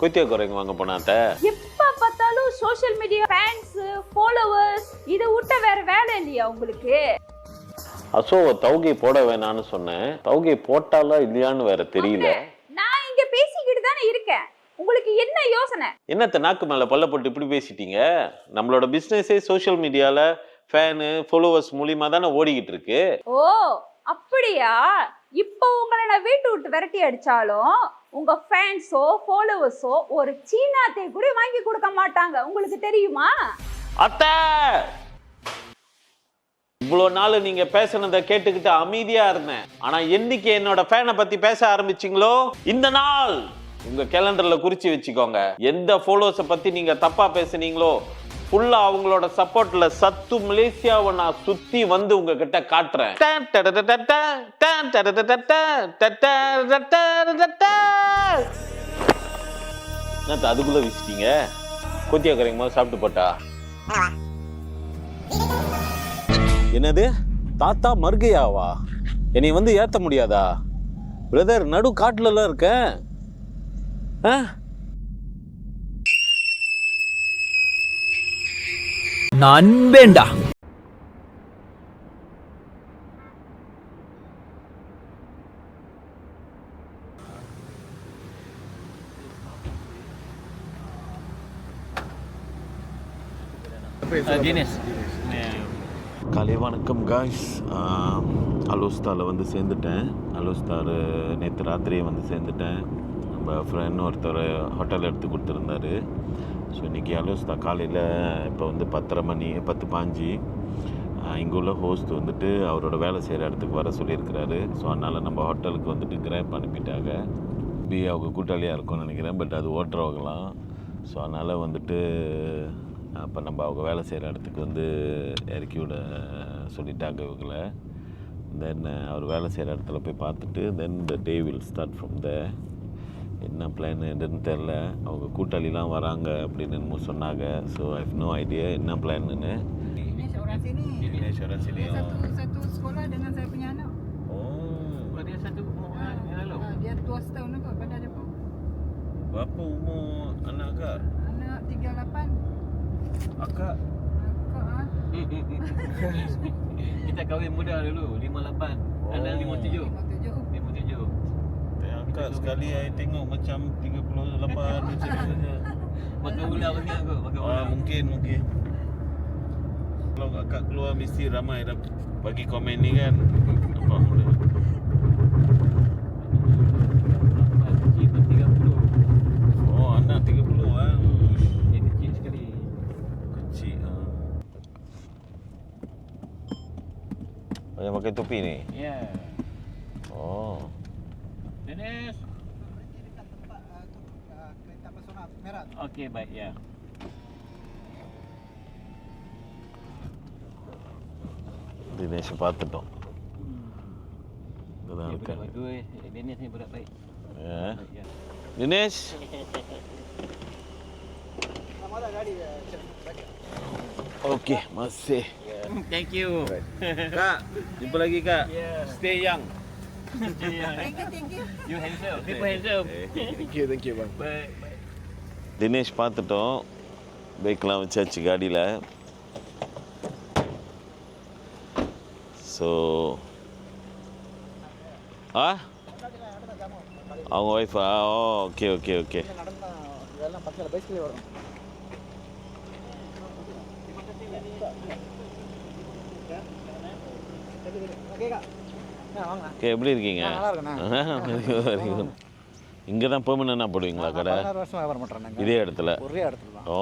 கொய்த்தியா குறைங்க வாங்க போனாட்ட எப்ப பார்த்தாலும் சோஷியல் மீடியா ஃபேன்ஸ் ஃபாலோவர்ஸ் இதை விட்ட வேற வேலை இல்லையா உங்களுக்கு? அசோவை தௌகை போட வேணான்னு சொன்னேன். தௌகை போட்டாலா இல்லையான்னு வேற தெரியல. நான் இங்க பேசிக்கிட்டு தானே இருக்கேன். உங்களுக்கு என்ன யோசனை? என்னத்த நாக்கு மேல பல்ல போட்டு இப்படி பேசிட்டீங்க? நம்மளோட பிசினஸே சோஷியல் மீடியால ஃபேனு ஃபாலோவர்ஸ் மூலியமா தானே ஓடிக்கிட்டு இருக்கு. ஓ அப்படியா? இப்போ உங்களை நான் வீட்டு விட்டு விரட்டி அடிச்சாலும் உங்க ஃபேன்ஸோ ஃபாலோவர்ஸோ ஒரு சீனாத்தை கூட வாங்கி கொடுக்க மாட்டாங்க. உங்களுக்கு தெரியுமா? அத்தை, இவ்வளோ நாள் நீங்க பேசுனதை கேட்டுக்கிட்டு அமைதியா இருந்தேன். ஆனா என்னைக்கு என்னோட ஃபேனை பத்தி பேச ஆரம்பிச்சிங்களோ இந்த நாள் உங்க கேலண்டர்ல குறிச்சு வச்சுக்கோங்க. எந்த ஃபாலோவர்ஸை பத்தி நீங்க தப்பா பேசுனீங்களோ ஃபுல்லா அவங்களோட சப்போர்ட்ல சத்து மலேசியாவை நான் சுத்தி வந்து உங்ககிட்ட காட்டுறேன். அதுக்குள்ள வீசிட்டீங்க. கொத்தியா கரையும் போது சாப்பிட்டு போட்டா என்னது தாத்தா மர்கையாவா? என்னை வந்து ஏத்த முடியாதா பிரதர்? நடு காட்டுல இருக்கேன். நண்பேண்டா காலை வணக்கம் காய்ஸ். அலோஸ்தாவில் வந்து சேர்ந்துட்டேன். அலோஸ்தார் நேற்று ராத்திரியே வந்து சேர்ந்துட்டேன். நம்ம ஃப்ரெண்ட் ஒருத்தர் ஹோட்டல் எடுத்து கொடுத்துருந்தாரு. ஸோ இன்றைக்கி அலோஸ்தா காலையில் இப்போ வந்து 10:30 மணி 10:05 இங்கே உள்ள ஹோஸ்ட் வந்துட்டு அவரோட வேலை செய்கிற இடத்துக்கு வர சொல்லியிருக்கிறாரு. ஸோ அதனால் நம்ம ஹோட்டலுக்கு வந்துட்டு கிராப் அனுப்பிட்டாங்க. அவங்க கூட்டாளியாக இருக்கும்னு நினைக்கிறேன். பட் அது ஓட்டுறவங்களாம். ஸோ அதனால் வந்துட்டு அப்போ நம்ம அவங்க வேலை செய்கிற இடத்துக்கு வந்து இறக்கி விட சொல்லிட்டாங்க இவங்களை. தென் அவர் வேலை செய்கிற இடத்துல போய் பார்த்துட்டு then the day will start from the. என்ன பிளான் எதுன்னு தெரில. அவங்க கூட்டாளிலாம் வராங்க அப்படின்னு என்னமோ சொன்னாங்க. So I have no idea என்ன பிளான்னு. Dinesh orang sini. Dinesh orang sini. Dia satu sekolah dengan saya punya anak. Oh, Dia satu dia tua setahun kot pada dia pun. berapa umur anak akak? Anak 38. Akak? Kita kahwin muda dulu, 58. Anak 57. 57. Akak sekali saya tengok macam 38 macam saja. Makan gula banyak kot, makan gula. Mungkin. Kalau akak keluar mesti ramai dah bagi komen ni kan. Nampak mula. Kecil 30. Oh, anak 30 ah. Dia kecil sekali. Kecil ah. Yang pakai topi ni? Ya. Oh. Dinesh. Dekat tempat kereta personal merah. Okey, baik ya. Dinesh பார்த்துட்டோம். இதெல்லாம் இருக்கா? Bagus. Dinesh ni budak baik. Ya. Ya. Dinesh. Nama dah gaadi. Okey, masih. Thank you. Kak, jumpa lagi Kak. Yeah. Stay young. Thank you. You handsome. People handsome. Thank you bang. Baik. Dinesh பார்த்துட்டோம். பைக்லாம் வச்சாச்சு காடியில். So அவங்க ஒய்ஃபா? Okay. நடந்தா இதெல்லாம் பக்கத்தில் பைஸ்கில் வரும். Okay, எப்படி இருக்கீங்க? Very good. இங்கே தான் பெர்மனண்டாக போடுவீங்களா கடை? 16 வருஷம் வியாபாரம் பண்ணுறேன். இதே இடத்துல? ஒரே இடத்துல தான். ஓ,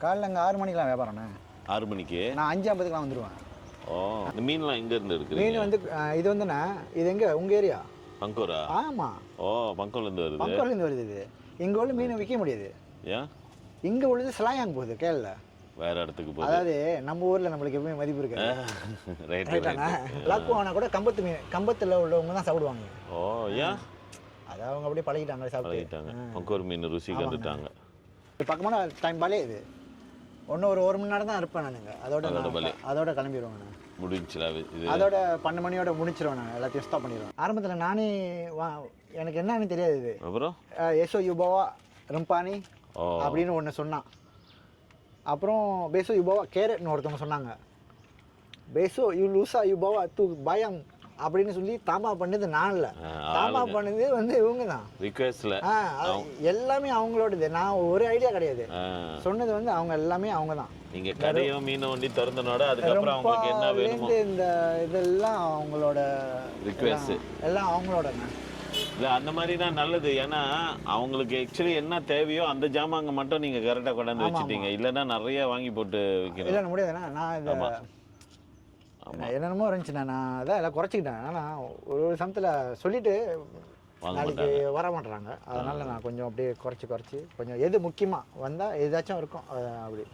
காலைல அங்கே 6 மணிக்கெலாம் வியாபாரம்ண்ணே. 6 மணிக்கு? நான் 5:50க்குலாம் வந்துடுவேன். ஓ, இந்த மீன்லாம் எங்கேருந்து இருக்குது? மீன் வந்து இது வந்துண்ணே, இது எங்கே உங்கள் ஏரியா? பங்கூரா? ஆமாம். ஓ, பங்கூர்லேருந்து வருது. பங்கூர்லேருந்து வருது இது. இங்கே உள்ள மீனை விற்க முடியாது. ஏன்? இங்கே உள்ளது ஸ்லாயாங் போகுது கேரளா. வேறு இடத்துக்கு போகுது. அதாவது நம்ம ஊரில் நம்மளுக்கு எப்பவுமே மதிப்பு இருக்காது. ரைட்டாண்ணா. லக்கு ஆனால் கூட கம்பத்து மீன், கம்பத்தில் உள்ளவங்க தான் சாப்பிடுவாங்க. ஓ, ஏன்? அதை அவங்க அப்படியே பழகிட்டாங்க பழகிட்டாங்க. பங்கூர் மீன் ருசி கண்டுட்டாங்க. பக்கமான டைம் பாலே இது. ஒன்று ஒரு 1 மணி நேரம் தான் இருப்பேன் நானுங்க. அதோட கிளம்பிடுவேன் நான். முடிஞ்சுல இது? அதோட 12 மணியோட முடிச்சிருவேன் நான். எல்லாத்தையும் ஸ்டாப் பண்ணிடுவேன். ஆரம்பத்தில் நானே எனக்கு என்னன்னு தெரியாது இது. அப்புறம் எஸ்ஓ யூபாவா ரம்பானி ஓ அப்படின்னு ஒன்று சொன்னான். அப்புறம் பேசோ யூ பாவா கேரட்னு ஒருத்தவங்க சொன்னாங்க. பேசோ யூ லூசா யூ பாவா தூ பயம் அப்படின்னு சொல்லி தாமா பண்ணது நான் இல்லை, தாமா பண்ணது வந்து இவங்க தான் ரிக்வெஸ்ட்ல. எல்லாமே அவங்களோடது. நான் ஒரு ஐடியா கிடையாது, சொன்னது வந்து அவங்க எல்லாமே அவங்க தான். நீங்க கடையும் மீன் வண்டி திறந்தனோட அதுக்கப்புறம் அவங்களுக்கு என்ன வேணுமோ இந்த இதெல்லாம் அவங்களோட ரிக்வெஸ்ட் எல்லாம் அவங்களோடங்க. இல்லை அந்த மாதிரி தான் நல்லது. ஏன்னா அவங்களுக்கு ஆக்சுவலி என்ன தேவையோ அந்த ஜாமாங்க மட்டும் நீங்கள் கரெக்டாக கொண்டாந்து வச்சுட்டீங்க. இல்லைன்னா நிறைய வாங்கி போட்டு வைக்கணும். இல்லை முடியாதுண்ணா, நான் இதை என்னென்னமோ இருந்துச்சுண்ணா, நான் அதான் எல்லாம் குறைச்சிக்கிட்டேன். ஆனால் ஒரு சமயத்தில் சொல்லிவிட்டு நாளைக்கு வர மாட்டுறாங்க. அதனால் நான் கொஞ்சம் அப்படியே குறைச்சி கொஞ்சம் எது முக்கியமாக வந்தால் ஏதாச்சும் இருக்கும் அப்படி.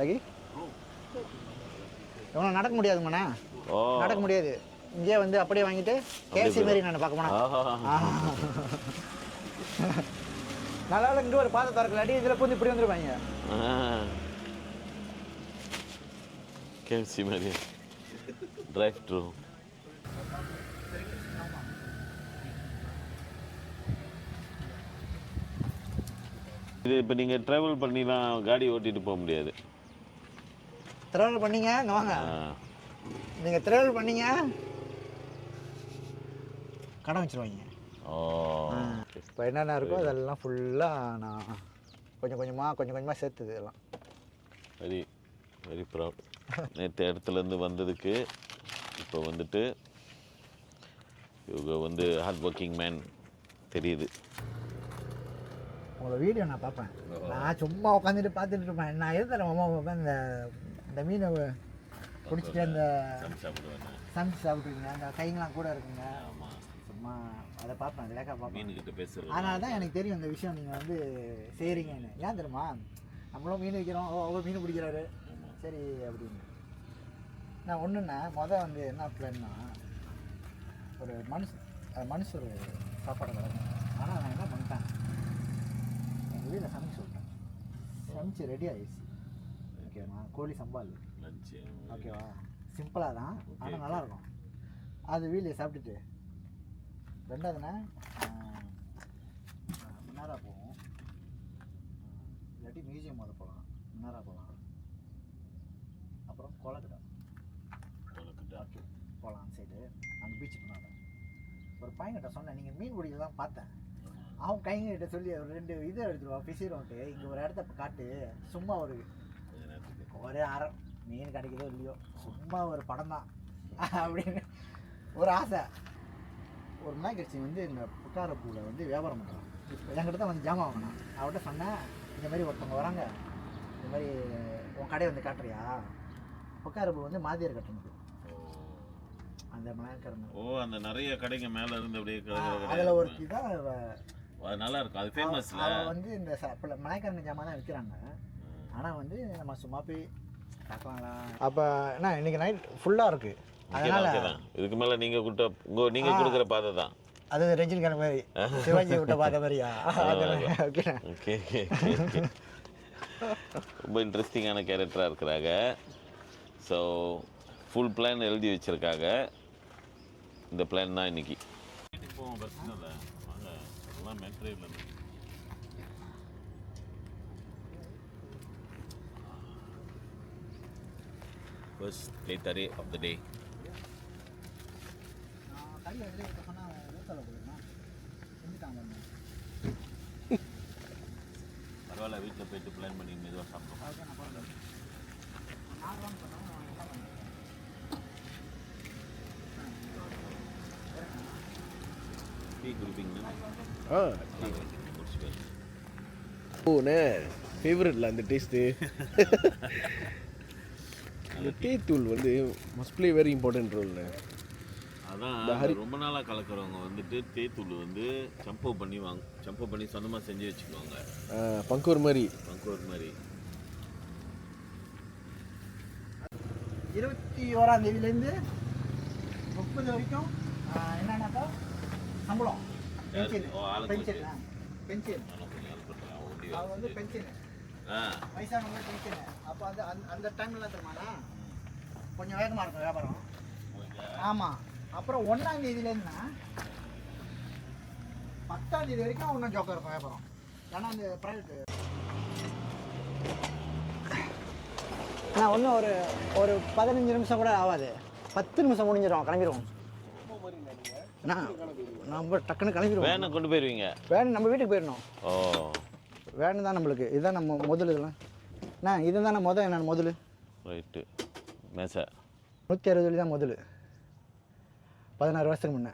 லகி எவ்வளோ நடக்க முடியாதுங்கண்ணா, நடக்க முடியாது. இங்கே வந்து அப்படியே வாங்கிட்டு கேசி மாரி நான் பார்க்க போனேன். நல்லா இங்கே ஒரு பாதை திறக்கலாட்டி இதில் பூந்து இப்படி வந்துருவாங்க. கேசி மாதிரி டிரைவ் த்ரூ. இது இப்போ நீங்கள் ட்ராவல் பண்ணிலாம் காடி ஓட்டிட்டு போக முடியாது. ட்ராவல் பண்ணீங்க இங்கே வாங்க, நீங்கள் ட்ராவல் பண்ணீங்க கடை வச்சுருவாங்க. இப்போ என்னென்ன இருக்கோ அதெல்லாம் ஃபுல்லாக நான் கொஞ்சம் கொஞ்சமாக சேர்த்துது எல்லாம். Very very proud. நேற்று இடத்துலேருந்து வந்ததுக்கு இப்போ வந்துட்டு இவங்க வந்து ஹார்ட் ஒர்க்கிங் மேன் தெரியுது. உங்களோட வீடியோ நான் பார்ப்பேன், நான் சும்மா உட்காந்துட்டு பார்த்துட்டு இருப்பேன். நான் எதுவும் அம்மா உட்காந்து இந்த மீனை பிடிச்சிட்டு அந்த சமைச்சு சாப்பிட்ருக்கீங்க, அந்த கைங்கெலாம் கூட இருக்குங்க. சும்மா அதை பார்ப்பேன், லேக்காக பார்ப்பேன், மீன்கிட்ட பேசுகிறேன். அதனால தான் எனக்கு தெரியும் இந்த விஷயம் நீங்கள் வந்து செய்கிறீங்கன்னு. ஏன் தெரியுமா, நம்மளும் மீன் வைக்கிறோம், அவர் மீன் பிடிக்கிறாரு சரி அப்படின்னு. நான் ஒன்றுண்ணே வந்து என்ன பிளான்னா, ஒரு மனுஷர் சாப்பாடு வளர்க்கணும். ஆனால் நான் என்ன பண்ணிட்டேன், எங்கள் வீட்டில் சமைக்க சொல்லிட்டேன். சமைச்சு ரெடி ஆகிடுச்சு. ஓகேவா, கோழி சம்பால் ஓகேவா, சிம்பிளாக தான் ஆனால் நல்லாயிருக்கும். அது வீட்டில் சாப்பிட்டுட்டு ரெண்டாவதுண்ணே மினாரா போவோம், இல்லாட்டி மியூசியம் போத போகலாம், மினாரா போகலாம். அப்புறம் கோலக்கட்டை போகலாம். அந்த சைடு அங்கே பீச்சுக்கு போனாங்க. ஒரு பையன்கிட்ட சொன்னேன், நீங்கள் மீன் பிடிக்க தான் பார்த்தேன், அவன் கைங்கிட்ட சொல்லி ஒரு 2 இதை எடுத்துருவான் ஃபிஷிரோன்ட்டு, இங்கே ஒரு இடத்த காட்டு, சும்மா ஒரு அரை மீன் கிடைக்குதோ இல்லையோ, சும்மா ஒரு படம் தான் அப்படின்னு ஒரு ஆசை. ஒரு நாய்க்கட்சி வந்து இந்த புக்காரப்பூவில் வந்து வியாபாரம் பண்ணுறான். இப்போ என்கிட்ட தான் வந்து ஜாமான் வாங்கினான். அவர்கிட்ட சொன்னேன், இந்த மாதிரி ஒருத்தவங்க வராங்க, இந்த மாதிரி உன் கடையை வந்து காட்டுறியா, புக்காரப்பூ வந்து மாதியர் கட்டணுது அந்த மலையக்காரன். ஓ, அந்த நிறைய கடைங்க மேலே இருந்து அப்படியே அதில் ஒரு இதுதான் நல்லா இருக்கும், அது ஃபேமஸ். அவன் வந்து இந்த மலையக்காரன் ஜாமான் தான் விற்கிறாங்க. ஆனால் வந்து நம்ம சும்மா போய் பார்க்கலாங்களா. அப்போ என்ன இன்னைக்கு நைட் ஃபுல்லாக இருக்குது, அதனால இதுக்கு மேலே நீங்கள் கொடுக்குற பாதை தான் அது ரஜினிகாந்த் மாதிரி சிவாஜி விட்ட பாதை மாதிரியா. ஓகே, ரொம்ப இன்ட்ரெஸ்டிங்கான கேரக்டராக இருக்கிறாங்க. ஸோ ஃபுல் பிளான் எழுதி வச்சுருக்காங்க. இந்த பிளான் தான் இன்னைக்கு. போவோம் பிரச்சனை இல்லை, வாங்க எல்லாம் மெட்ரியில். First play of the day. பரவாயில்ல, வீட்டில் போயிட்டு பிளான் பண்ணி மெதுவாக சாப்பிடுவோம். டீ குடிப்பீங்களா? ஓண்ணே ஃபேவரட்ல அந்த டேஸ்ட்டு. இந்த டீ தூள் வந்து மஸ்ட் ப்ளே வெரி இம்பார்ட்டன்ட் ரோல்ண்ணே. அதான் ரொம்ப நாளாக கலக்கிறவங்க வந்துட்டு தேத்தூள் வந்து சம்போ பண்ணி சொந்தமாக செஞ்சு வச்சுக்குவாங்க. பங்கூர் மாதிரி 21ஆம் தேதியிலேருந்து 30 வரைக்கும் என்னன்னாக்கா சம்பளம் பென்ஷன் அது வந்து பென்ஷன் வயசானவங்க பென்ஷன். அப்போ அந்த டைம்லாம் தெரியுமாண்ணா கொஞ்சம் வேகமாக இருக்கும் வியாபாரம். ஆமாம். அப்புறம் 1ஆம் தேதியிலேருந்துன்னா 10ஆம் தேதி வரைக்கும் இன்னும் ஜோக்கர் இருக்கும் வியாபாரம். ஏன்னா அந்த ப்ரைவேட்டு நான் ஒன்றும் ஒரு 15 நிமிஷம் கூட ஆகாது, 10 நிமிஷம் முடிஞ்சிடும், கிளம்பிடுவோம். நம்ம டக்குன்னு கிளம்பிடுவோம். வேனை கொண்டு போயிருவீங்க? வேன் நம்ம வீட்டுக்கு போயிடணும். ஓ, வேன் தான் நம்மளுக்கு. இதுதான் நம்ம முதல். இதெல்லாம் இது தானே என்னோட முதல். ரைட்டு. மேசா 160 தான் முதல், 16 வருஷத்துக்கு முன்னே.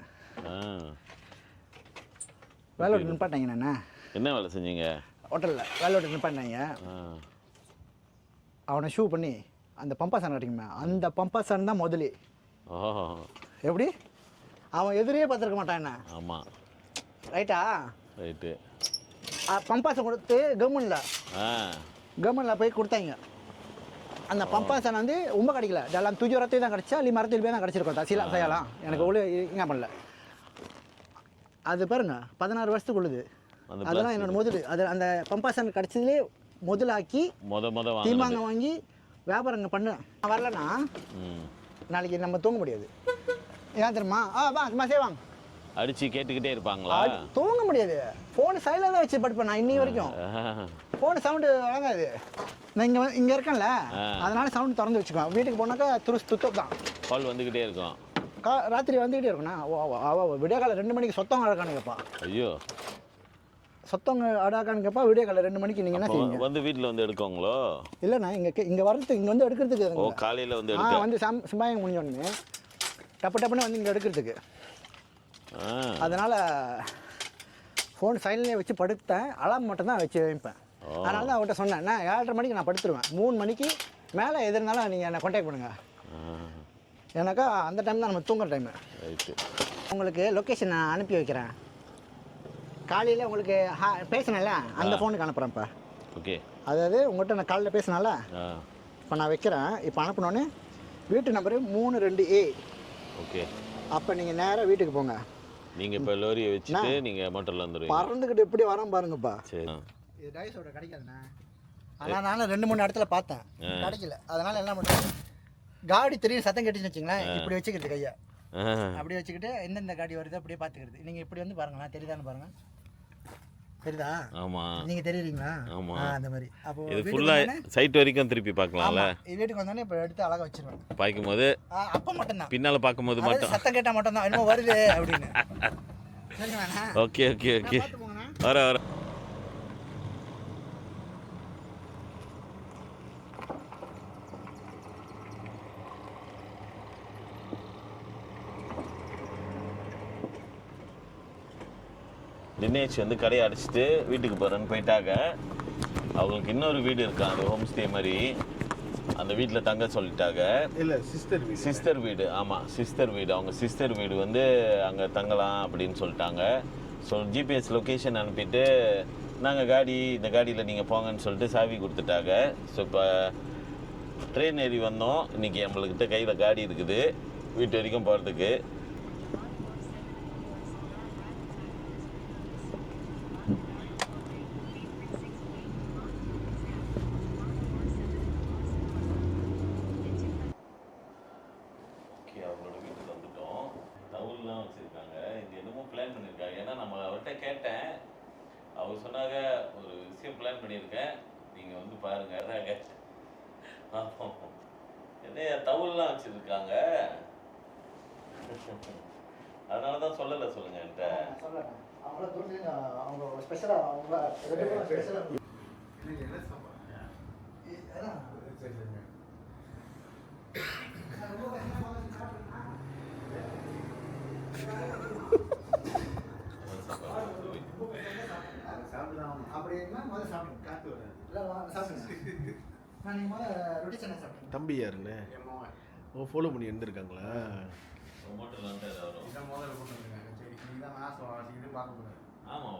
வேலை விட்டு நிப்பாட்டாங்க. நான் என்ன வேலை செஞ்சீங்க? ஹோட்டலில் வேலை விட்டு நிப்பாட்டாங்க. அவனை ஷூ பண்ணி அந்த பம்பாசான் கட்டிக்குமே, அந்த பம்பாசான் தான் முதலே. ஓ, எப்படி அவன் எதிரே பார்த்துருக்க மாட்டான் என்ன. ஆமாம், ரைட்டா. ரைட்டு. பம்பாசன் கொடுத்து கவர்மெண்டில் போய் கொடுத்தாங்க. அந்த பம்பாசன் வந்து ரொம்ப கிடைக்கல, எல்லாம் 7 ரூபாய் தான் கிடச்சா, இல்லை மரத்தில் போய் தான் கிடச்சிருக்கோம். தசிலா செய்யலாம் எனக்கு உள்ள இங்கே பண்ணல. அது பாருங்க 16 வருஷத்துக்கு உள்ளது. அதெல்லாம் என்னோட முதல். அது அந்த பம்பாசன் கிடச்சதுலே முதலாக்கி தீமாங்க வாங்கி வியாபாரங்க பண்ண. வரலன்னா நாளைக்கு நம்ம தூங்க முடியாது. ஏன் தெரியுமா? வா செய்வாங்க அடிச்சு கேட்டுக்கிட்டே இருப்பாங்களா? தூங்க முடியாது. ஃபோன் சைலண்டாக தான் வச்சு படுப்பேன் நான் இன்னி வரைக்கும். ஃபோன் சவுண்டு வழங்காது. நான் இங்கே இருக்கேன்ல, அதனால சவுண்டு திறந்து வச்சுக்குவேன். வீட்டுக்கு போனாக்கா துத்தம் தான் கால் வந்துக்கிட்டே இருக்கும். ராத்திரி வந்துக்கிட்டே இருக்குண்ணா. விடிய காலை 2 மணிக்கு சொத்தவங்க அடக்கானுங்கப்பா. ஐயோ, சொத்தவங்க அடக்கானுங்கப்பா. விடிய காலை 2 மணிக்கு நீங்கள் என்ன செய்வீங்க? வந்து வீட்டில் வந்து எடுக்கோங்களோ? இல்லைண்ணா, இங்கே வர்றதுக்கு இங்கே வந்து எடுக்கிறதுக்கு. ஓ, காலையில் வந்து வந்து சிம்பாயம் முடிஞ்சோடனே டப்புன்னு வந்து இங்கே எடுக்கிறதுக்கு. அதனால் ஃபோன் சைட்லேயே வச்சு படுத்தேன். அலாரம் மட்டும் தான் வச்சு வைப்பேன். அதனால தான் அவர்கிட்ட சொன்னேன், நான் 7:30 மணிக்கு நான் படுத்துருவேன். 3 மணிக்கு மேலே எது இருந்தாலும் நீங்கள் என்னை கான்டாக்ட் பண்ணுங்கள். ஏன்னாக்கா அந்த டைம் தான் நம்ம தூங்குற டைமு. உங்களுக்கு லொக்கேஷன் நான் அனுப்பி வைக்கிறேன். காலையில் உங்களுக்கு பேசினேன்ல, அந்த ஃபோனுக்கு அனுப்புகிறேன். இப்போ ஓகே, அதாவது உங்கள்கிட்ட நான் காலையில் பேசினால இப்போ நான் வைக்கிறேன். இப்போ அனுப்பினோன்னே வீட்டு நம்பரு 32A. ஓகே, அப்போ நீங்கள் நேராக வீட்டுக்கு போங்க. நீங்கள் இப்போ லோரியை வச்சுட்டு நீங்கள் மோட்டரில் வந்துடுவீங்க. பறந்துக்கிட்டு எப்படி வரோம் பாருங்கப்பா. சரி, இது டைஸோட கிடைக்காதுண்ணா. ஆனால் நானும் 2-3 இடத்துல பார்த்தேன், கிடைக்கல. அதனால் என்ன பண்ணுறேன், காடி தெரியும் சத்தம் கேட்டுச்சுன்னு வச்சுங்களேன், இப்படி வச்சுக்கிறது கையை அப்படி வச்சுக்கிட்டு எந்தெந்த காடி வருது அப்படியே பார்த்துக்கிறது. நீங்கள் இப்படி வந்து பாருங்களேன், தெரியுதான்னு பாருங்கள். தெரியுதா? ஆமாம். நீங்கள் தெரியுறீங்களா? ஆமாம், அந்த மாதிரி. அப்போ இது ஃபுல்லாக சைட் வரைக்கும் திருப்பி பார்க்கலாம்ல. வீட்டுக்கு வந்தோடனே இப்போ எடுத்து அழகாக வச்சிருவேன். பாய்க்கும் போது அப்போ மட்டும்தான், பின்னால் பார்க்கும்போது மட்டும் சத்தம் கேட்டால் மட்டும்தான் என்னமோ வருது அப்படின்னு. சரிங்கண்ணா. ஓகே ஓகே ஓகே, வர தினேஷ் வந்து கடையை அடிச்சுட்டு வீட்டுக்கு போகிறேன்னு போயிட்டாங்க. அவங்களுக்கு இன்னொரு வீடு இருக்கான், அது ஹோம் ஸ்டே மாதிரி. அந்த வீட்டில் தங்க சொல்லிட்டாங்க. இல்லை, சிஸ்டர் வீடு. ஆமாம், சிஸ்டர் வீடு. அவங்க சிஸ்டர் வீடு வந்து அங்கே தங்கலாம் அப்படின்னு சொல்லிட்டாங்க. ஸோ ஜிபிஎஸ் லொக்கேஷன் அனுப்பிட்டு நாங்கள் இந்த காடியில் நீங்கள் போங்கன்னு சொல்லிட்டு சாவி கொடுத்துட்டாங்க. ஸோ இப்போ ட்ரெயின் ஏறி வந்தோம். இன்றைக்கி நம்மளுக்கிட்ட கையில் காடி இருக்குது வீட்டு வரைக்கும் போகிறதுக்கு. அவங்களோட வீட்டுக்கு வந்துட்டோம். டவுல்லாம் வச்சுருக்காங்க. இது என்னமோ பிளான் பண்ணியிருக்காங்க. ஏன்னா நம்ம அவர்கிட்ட கேட்டேன், அவர் சொன்னாங்க ஒரு விஷயம் பிளான் பண்ணியிருக்கேன், நீங்கள் வந்து பாருங்கள். அதாங்க என்ன டவுல்லாம் வச்சுருக்காங்க. அதனால தான் சொல்லலை. சொல்லுங்கள் என்கிட்ட. அவங்க ஸ்பெஷலாக அவங்க ஸ்பெஷலாக தம்பி யாருன்னு ஃபாலோ பண்ணி இருந்திருக்காங்களா? ஆமாம்,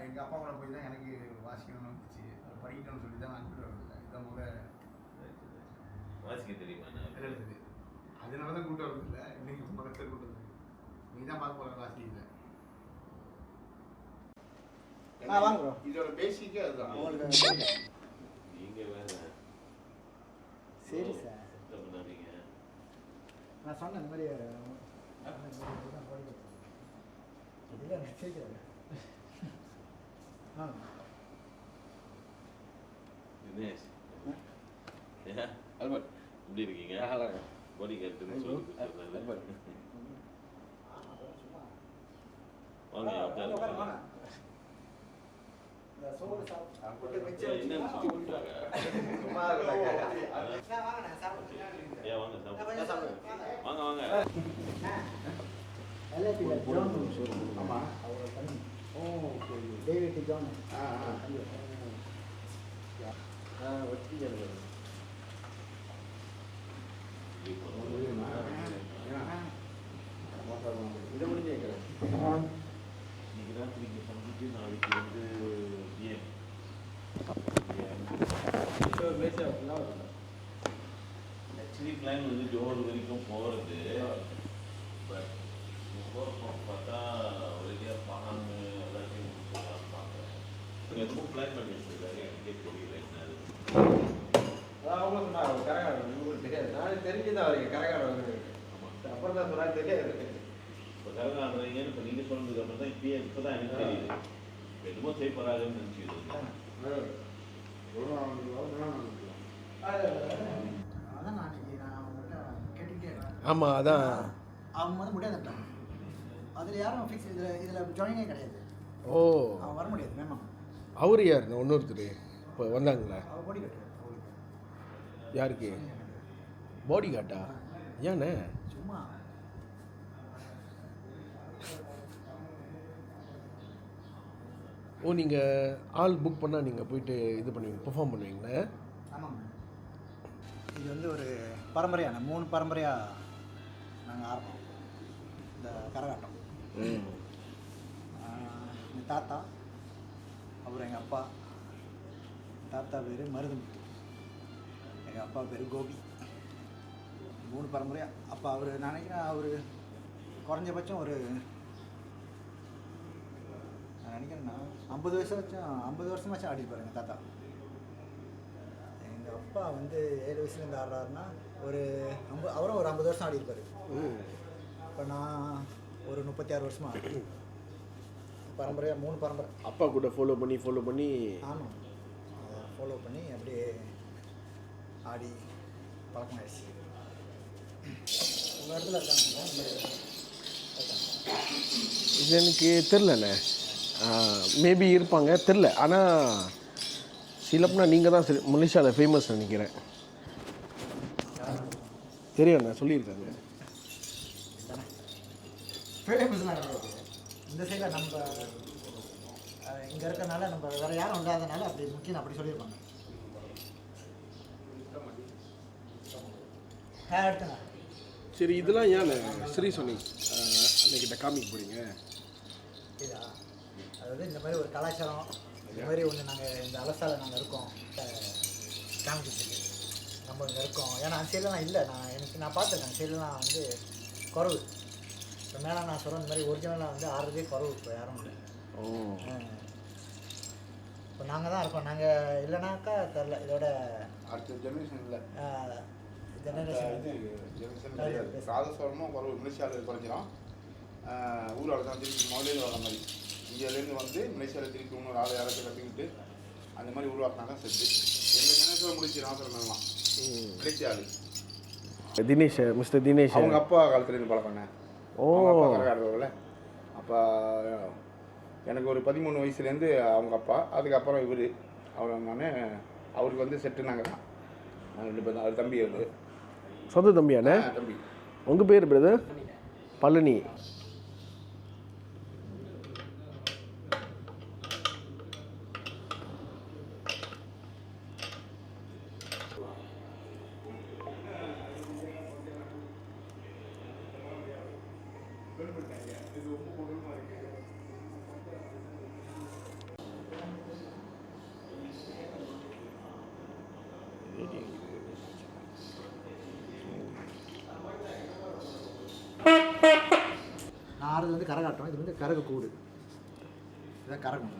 எங்கள் அப்பா கூட போய் தான் எனக்கு வாசிக்கணும்னு வந்துச்சு. படிக்கணும்னு சொல்லி தான் நான் கூப்பிட்டு வரல. இதான் வாசிக்க தெரியுமா? அதனால தான் கூப்பிட்டு வரது இல்லை. இன்னைக்கு பக்கத்தில் கூப்பிட்டு வந்து நீ தான் பார்க்க போகிற வாசிக்கல. இதோட பேசிக்கே அதுதான். நீங்கள் வேறு சரி சார், பண்ணாதீங்க. நான் சொன்னேன் இந்த மாதிரி இல்லை கேட்குறாங்க. ஆ தினேஷ் அல்பர்ட் எப்படி இருக்கீங்க? நல்லா இருக்கேன். பாடி கேட்டுன்னு சொல்லி கொடுத்துருந்தாரு. வாங்க உட்காருங்க. என்னன்னு சொல்லி கொடுத்தாங்க. ஏன் வாங்க சாப்பிடுங்க. வாங்க வாங்க. ஆமாம் அவரோட தம்பி. Okay David John. இதை முடிஞ்சு கேட்குறேன். இன்னைக்கு ராத்திரி இங்கே சமைச்சிட்டு நாளைக்கு வந்து பிஎம் ஆக்சுவலி பிளான் வந்து ஜோர் வரைக்கும் போகிறது. பட் பார்த்தா ஒரேடியாக பணம் எல்லாத்தையும் முடிச்சுலாம் பார்க்குறேன். எதுவும் பிளான் பண்ணி வச்சுருக்காரு, எனக்கே தெரியல என்ன அது. அதான் அவங்க சொன்னாங்க கரகாட்டம் உங்களுக்கு தெரியாது. நானே தெரிஞ்சுதான் வரீங்க கரகாட்டம் வந்து. ஆமாம், அப்புறம் தான் சொன்னாங்க தெரியாது. இப்போ கரகாடுறீங்கன்னு இப்போ நீங்கள் சொன்னதுக்கு அப்புறம் தான் இப்போ தான் எனக்கு தெரியுது. எதுவும் செய்ய போகிறாங்கன்னு நினச்சிட்டு அதான் நான் அவங்ககிட்ட கேட்டுக்கிட்டே இருக்கேன். ஆமாம் அதான். அவங்க வந்து முடியாதுட்டாங்க. அதில் யாரும் ஃபிக்ஸ் இதில் ஜாயினே கிடையாது. ஓ அவன் வர முடியாது வேணும். அவர் யார் இன்னொருத்தர் இப்போ வந்தாங்களா? அவள் போடி கட்டு யாருக்கு பாடி காட்டா? ஏண்ணே? சும்மா ஓ நீங்கள் ஆள் புக் பண்ணால் நீங்கள் போயிட்டு இது பண்ணுவீங்க, பெர்ஃபார்ம் பண்ணுவீங்களே? ஆமாங்க. இது வந்து ஒரு பரம்பரையான 3 பரம்பரையாக நாங்கள் ஆரம்பம் இந்த கரகாட்டம். எங்கள் தாத்தா, அப்புறம் எங்கள் அப்பா. தாத்தா பேர் மருதமுத்து, எங்கள் அப்பா பேர் கோபி. 3 பரம்பரையாக. அப்போ அவர் நான் நினைக்கிறேன் அவர் குறைஞ்சபட்சம் ஒரு நான் நினைக்கிறேன்னா 50 வருஷமாச்சும் ஆடிப்பார் எங்கள் தாத்தா. எங்கள் அப்பா வந்து 7 வயசுலேருந்து ஆடுறாருன்னா அவரும் ஒரு 50 வருஷம் ஆடிருப்பார். இப்போ நான் ஒரு 36 வருஷமாக ஆடுறேன். பரம்பரையாக 3 பரம்பரை. அப்பா கூட ஃபாலோ பண்ணி ஆமாம், அதை ஃபாலோ பண்ணி அப்படியே ஆடி பழக்கமாயிடுச்சு. உங்கள் இடத்துல இருக்காங்க. இது எனக்கு தெரிலண்ணே. மேபி இருப்பாங்க, தெரில. ஆனால் சிலப்னா நீங்கள் தான் மலேசியாவில் ஃபேமஸ் நினைக்கிறேன். தெரியும்ண்ணா, சொல்லியிருக்காங்க. ஃபேமஸ்லாம் கிடையாது. இந்த சைடில் நம்ம இங்கே இருக்கிறனால நம்ம வேறு யாரும் இல்லாதனால அப்படி முக்கியம் அப்படி சொல்லியிருப்பாங்க. எடுத்துங்க. சரி, இதெல்லாம் ஏன் ஸ்ரீ சொன்னீங்க அன்னைக்கிட்ட காமிக்க போகிறீங்க? இதா அதாவது இந்த மாதிரி ஒரு கலாச்சாரம், இந்த மாதிரி ஒன்று நாங்கள் இந்த அலசால நாங்கள் இருக்கோம் காமிச்சிட்டு நம்ம இங்கே இருக்கோம். ஏன்னா அந்த சைட்லாம் இல்லை. நான் பார்த்துருக்கேன் அந்த சைட்லாம் வந்து குறவு. இப்போ மேலே நான் சொல்கிறேன் இந்த மாதிரி ஒரிஜினலாக வந்து ஆடுறதே குறவு. இப்போ யாரும் இல்லை. ஓ, இப்போ நாங்கள் தான் இருக்கோம். நாங்கள் இல்லைனாக்கா தெரில. இதோட அடுத்த ஜெனரேஷனில் ஜெனரேஷன் ஜெனரேஷன் கிடையாது. ராதஸ்வரமும் குறைவு மலேசியாவில் குறைஞ்சிடும். ஊரால் தான் திருப்பி முதலேருந்து வர மாதிரி இந்தியாவிலேருந்து வந்து மலேசியாவில் திருப்பி இன்னொரு ஆள் யாராச்சும் கற்றுக்கிட்டு அந்த மாதிரி உருவாக்கினாங்க செட்டு. எங்கள் ஜெனரேஷனில் முடிச்சு ராசரமெல்லாம் மலேசியாவில். தினேஷ், மிஸ்டர் தினேஷ் அவங்க அப்பா காலத்துலேருந்து பழக்கண்ணே. ஓ, அப்பா கரகாடுறவங்கள அப்போ எனக்கு ஒரு 13 வயசுலேருந்து அவங்க அப்பா, அதுக்கப்புறம் இவர் நான் அவருக்கு வந்து செட்டு நாங்கள் தான். நாங்கள் 2 பேர் தான். அவர் தம்பி, அவர் சொந்த தம்பியாண்ணே? தம்பி. உங்கள் பேர் பிரதர்? பழனி. நான் ஆடுறது வந்து கரகாட்டம். இது வந்து கரக கூடு. இதுதான் கரகம்.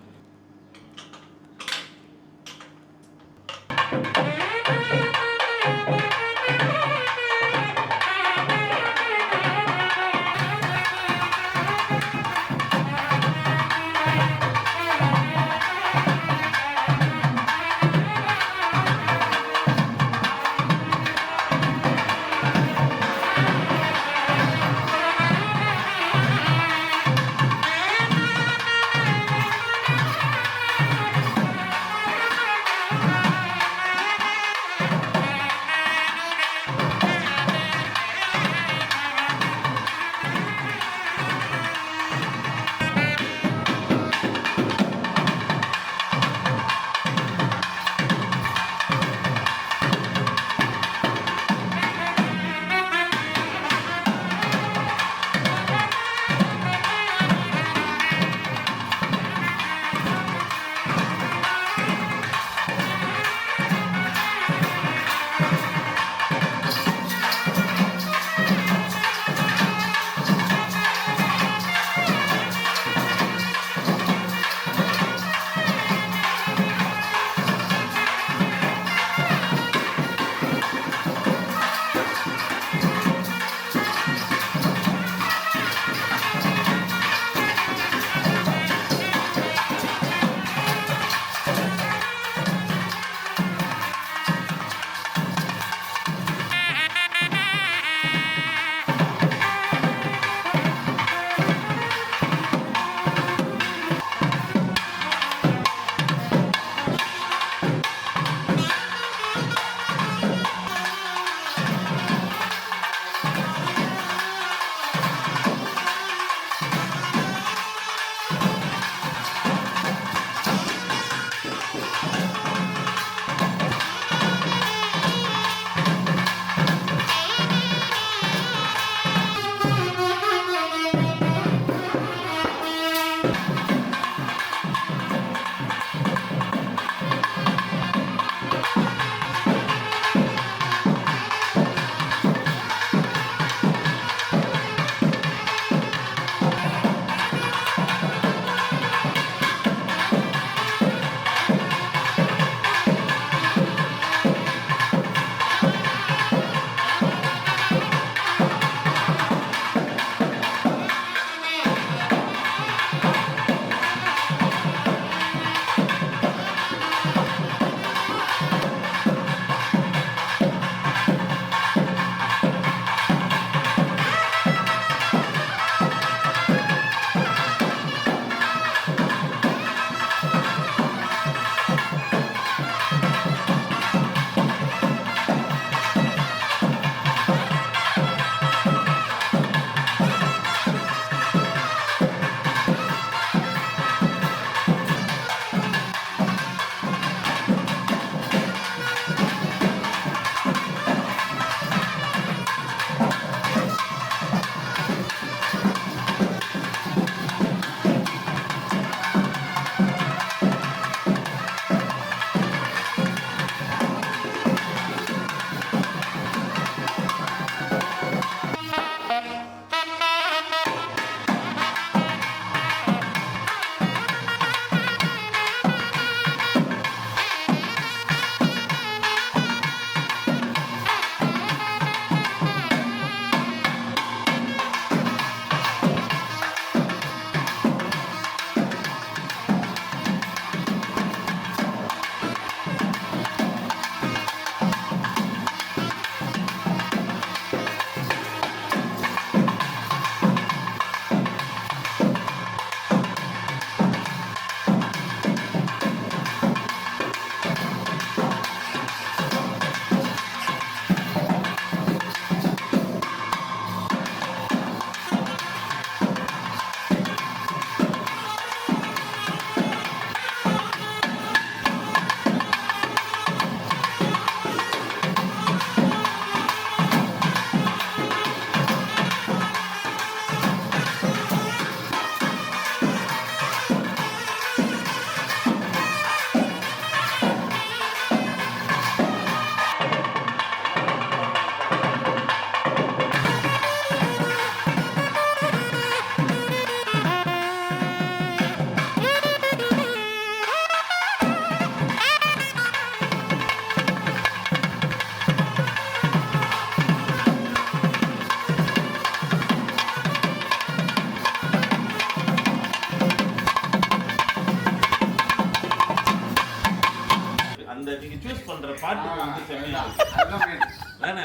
அந்த நீங்கள் சூஸ் பண்ணுற பாட்டுக்கு வந்து செம்மையாக இருக்கு அதுதான் main. வேணே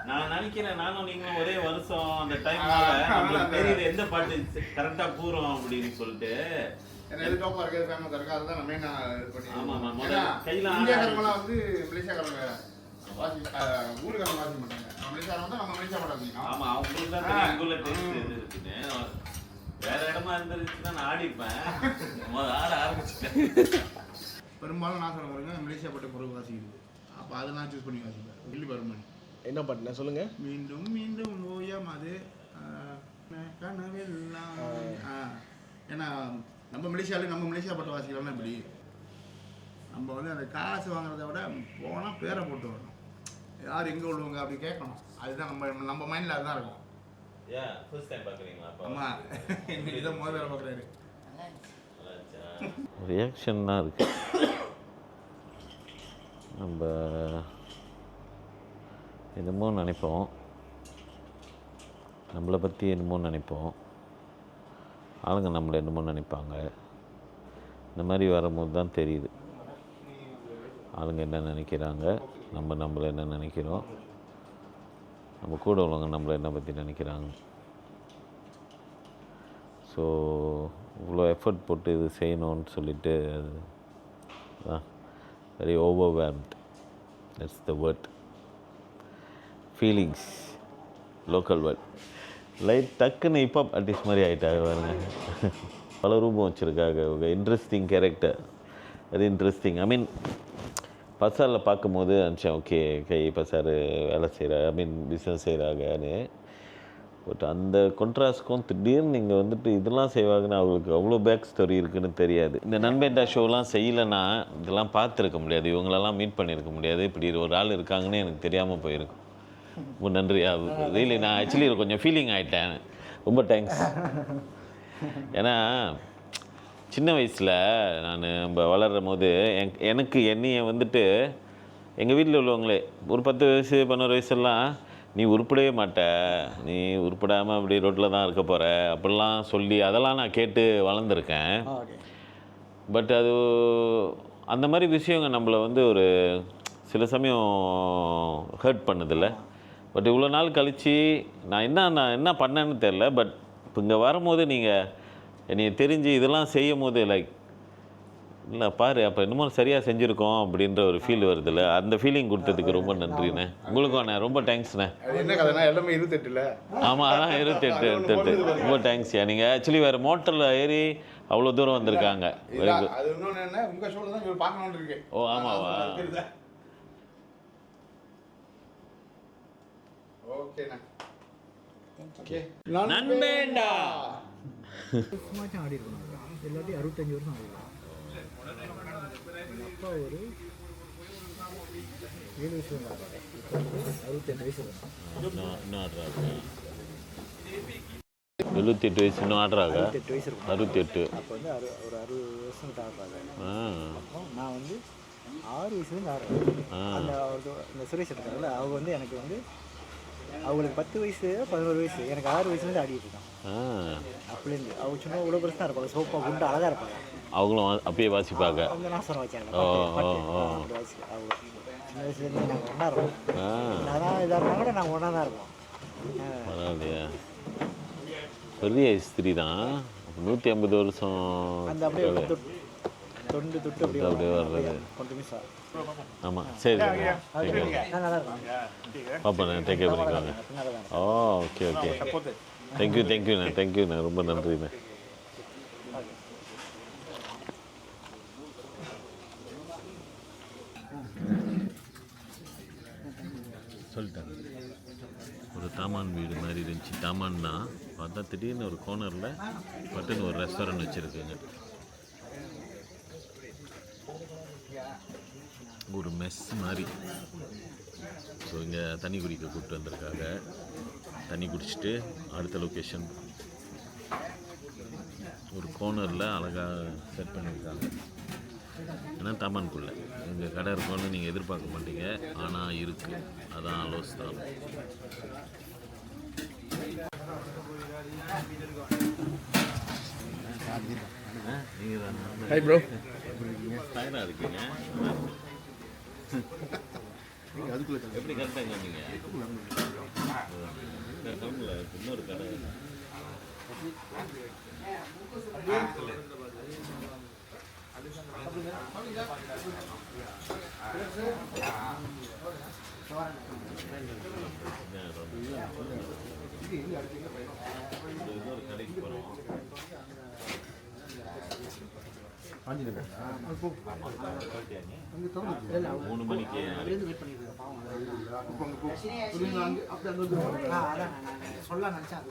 நான் நினைக்கிறேன் நானும் நீங்களும் ஒரே வருஷம் அந்த டைம்னால நம்மளுக்கு தெரியுது எந்த பாட்டு கரெக்டாக பூரும் அப்படின்னு சொல்லிட்டு. ஏன்னா எது டோப்பாக இருக்குது ஃபேமஸாக இருக்குது அதுதான் நான் மெயினாக இது பண்ணி. ஆமாம் ஆமாம் ஏன்னா கையில் இந்தியாக்காரங்களாம் வந்து மலேசியாக்காரங்க ஊருக்காரங்க வாசிக்க மாட்டாங்க. மலேசியாக்காரங்க வந்து நம்ம மலேசியா பாட்டு வாசிக்கணும். ஆமாம் அவங்களுக்கு தான் தெரியும் இங்குள்ள டேஸ்ட் எது இருக்குன்னு. வேற இடமா இருந்துருச்சுன்னா நான் ஆடிப்பேன். ஆட ஆரம்பிச்சுட்டேன். பெரும்பாலும் நான் சொல்ல பாருங்க மலேசியா பாட்டு பொருள் வாசிக்குது. அப்போ அதை நான் சூஸ் பண்ணி வாசிப்பேன். வெள்ளி பருமன் என்ன பாட்டுண்ணே சொல்லுங்கள். மீண்டும் மீண்டும் ஓயம் அது கனவெல்லாம். ஏன்னா நம்ம மலேசியா பாட்டு வாசிக்கலாம்னா இப்படி நம்ம வந்து அந்த காசு வாங்குறத விட போனால் பேரை போட்டு வரணும். யார் எங்கே உள்ளவங்க அப்படி கேட்கணும். அதுதான் நம்ம மைண்டில் அதுதான் இருக்கும். ஏன் ஃபர்ஸ்ட் டைம் பார்க்குறீங்களா? ஆமாம் எங்கள் இதை முதல் வேலை பார்க்குறாரு. ரியாக்ஷன் தான் இருக்கு. நம்ம என்னமோ நினைப்போம், நம்மளை பற்றி என்னமோ நினைப்போம், ஆளுங்க நம்மளை என்னமோ நினைப்பாங்க. இந்த மாதிரி வரும்போது தான் தெரியுது ஆளுங்க என்ன நினைக்கிறாங்க, நம்மளை என்ன நினைக்கிறோம், நம்ம கூட உள்ளவங்க நம்மளை என்ன பற்றி நினைக்கிறாங்க. ஸோ இவ்வளோ எஃபர்ட் போட்டு இது செய்யணும்னு சொல்லிட்டு அது very overwhelmed. That's the word. Feelings local word. Light டக்குன்னு ஹிப்ஹாப் ஆர்டிஸ்ட் மாதிரி ஆகிட்டாங்க பாருங்க. பல ரூபம் வச்சுருக்காங்க. Interesting character, very interesting. I mean பசாரில் பார்க்கும்போது நினச்சேன் ஓகே பசார் வேலை செய்கிறாங்க, ஐ மீன் பிஸ்னஸ் செய்கிறாங்கன்னு. பட் அந்த கொண்ட்ராஸ்ட்க்கும் திடீர்னு நீங்கள் வந்துட்டு இதெல்லாம் செய்வாங்கன்னு அவங்களுக்கு அவ்வளோ பேக் ஸ்டோரி இருக்குதுன்னு தெரியாது. இந்த நண்பேண்டா ஷோலாம் செய்யலைன்னா இதெல்லாம் பார்த்துருக்க முடியாது, இவங்களெல்லாம் மீட் பண்ணியிருக்க முடியாது. இப்படி ஒரு ஆள் இருக்காங்கன்னு எனக்கு தெரியாமல் போயிருக்கும். ரொம்ப நன்றி. ரீலி நான் ஆக்சுவலி கொஞ்சம் ஃபீலிங் ஆகிட்டேன். ரொம்ப தேங்க்ஸ். ஏன்னா சின்ன வயசில் நான் நம்ம வளரும் போது எனக்கு என்னையை வந்துட்டு எங்கள் வீட்டில் உள்ளவங்களே ஒரு 10 வயசு 11 வயசுலாம் நீ உருப்படவே மாட்ட, நீ உருப்படாமல் அப்படி ரோட்டில் தான் இருக்க போகிற அப்படிலாம் சொல்லி அதெல்லாம் நான் கேட்டு வளர்ந்துருக்கேன். பட் அது அந்த மாதிரி விஷயங்க நம்மளை வந்து ஒரு சில சமயம் ஹர்ட் பண்ணுதில்ல. பட் இவ்வளோ நாள் கழித்து நான் என்ன பண்ணேன்னு தெரில. பட் இப்போ இங்கே வரும்போது நீங்கள் என்னை தெரிஞ்சு இதெல்லாம் செய்யும் போது லைக் இல்லை பாரு அப்போ என்னமோ சரியாக செஞ்சுருக்கோம் அப்படின்ற ஒரு ஃபீல் வருதுல்ல. அந்த ஃபீலிங் கொடுத்ததுக்கு ரொம்ப நன்றிண்ணே. உங்களுக்கும் அண்ணே ரொம்ப தேங்க்ஸ்ண்ணே. என்ன கதைனா எல்லாமே 28 ஆமாம் அதான் 28 ரொம்ப தேங்க்ஸ்யா. நீங்கள் ஆக்சுவலி வேறு மோட்டரில் ஏறி அவ்வளோ தூரம் வந்திருக்காங்க. Very good. அது இன்னொன்று என்ன உங்கள் ஷோவில் தான் பார்க்கணுன்னு இருக்கு. ஓ ஆமாவா? ஓகேண்ணா. ஓகே நண்பேண்டா சும்மாச்சும் ஆடி இருக்கணும். எல்லாத்தையும் 65 வருஷம் ஆடி இருக்கணும். அப்பா ஒரு 7 வயசு ஆடுறாரு. இப்போ 68 வயசு வரும். இன்னும் ஆடுறாங்க. 78 வயசு இன்னும் ஆடுறாங்க. 68 வயசு இருக்கும். 68. அப்போ வந்து ஒரு 60 வருஷம் கிட்ட ஆடுறாங்க. அப்போ நான் வந்து 6 வயசுலேருந்து ஆடுறேன். அந்த சுரேஷ் இருக்காங்கல்ல அவங்க வந்து எனக்கு வந்து அவங்களுக்கு 10 வயசு 11 வயசு, எனக்கு 6 வயசுலேருந்து ஆடிட்டு இருக்கான். அப்படிலேருந்து அவங்க சும்மா இவ்வளோ பெருசு தான் இருப்பாங்க, சோப்பா குண்டு அழகாக இருப்பாங்க. அவங்களும் அப்பயே வாசிப்பாங்க. அவங்க நாசரம் வச்சாங்க அவங்க சின்ன வயசுலேருந்து நாங்கள் ஒன்றா இருப்போம். அதான் இதாக இருந்தாங்க கூட நாங்கள் ஒன்றா தான் இருப்போம். பரவாயில்லையா, பெரிய ஸ்திரீ தான். 150 வருஷம் அந்த அப்படியே தொண்டு தொட்டு அப்படியே வர்றது கொஞ்சம் மிஸ் ஆகும். ஆமாம் சரி நல்லா இருக்கும். பாப்பா டேக் கேர் பண்ணிக்கோங்க. ஓ ஓகே ஓகே தேங்க்யூண்ணே ரொம்ப நன்றிண்ணே. சொல்லிட்டேன். ஒரு தாமான் வீடு மாதிரி இருந்துச்சு. தாமான் தான் பார்த்தா திடீர்னு ஒரு கோர்னரில் பட்டுன்னு ஒரு ரெஸ்டாரண்ட் வச்சுருக்குங்க. ஒரு மெஸ் மாதிரி. ஸோ இங்கே தண்ணி குடிக்க கூப்பிட்டு வந்திருக்காங்க. தண்ணி குடிச்சிட்டு அடுத்த லொக்கேஷன் ஒரு கோர்னரில் அழகாக செட் பண்ணியிருக்காங்க. ஏன்னா தாமான்குள்ளே இங்கே கடை இருக்கும்னு நீங்கள் எதிர்பார்க்க மாட்டீங்க, ஆனால் இருக்குது. அதான் அலோஸ்தான். Hi bro. ஃபைனாக இருக்கீங்க. எப்படி கரெக்டாக சொன்னீங்க? டவுனில் இன்னொரு கடை இன்னொரு கடைக்கு போகிறோம். 3 மணிக்கு சொல்ல நினச்சேன்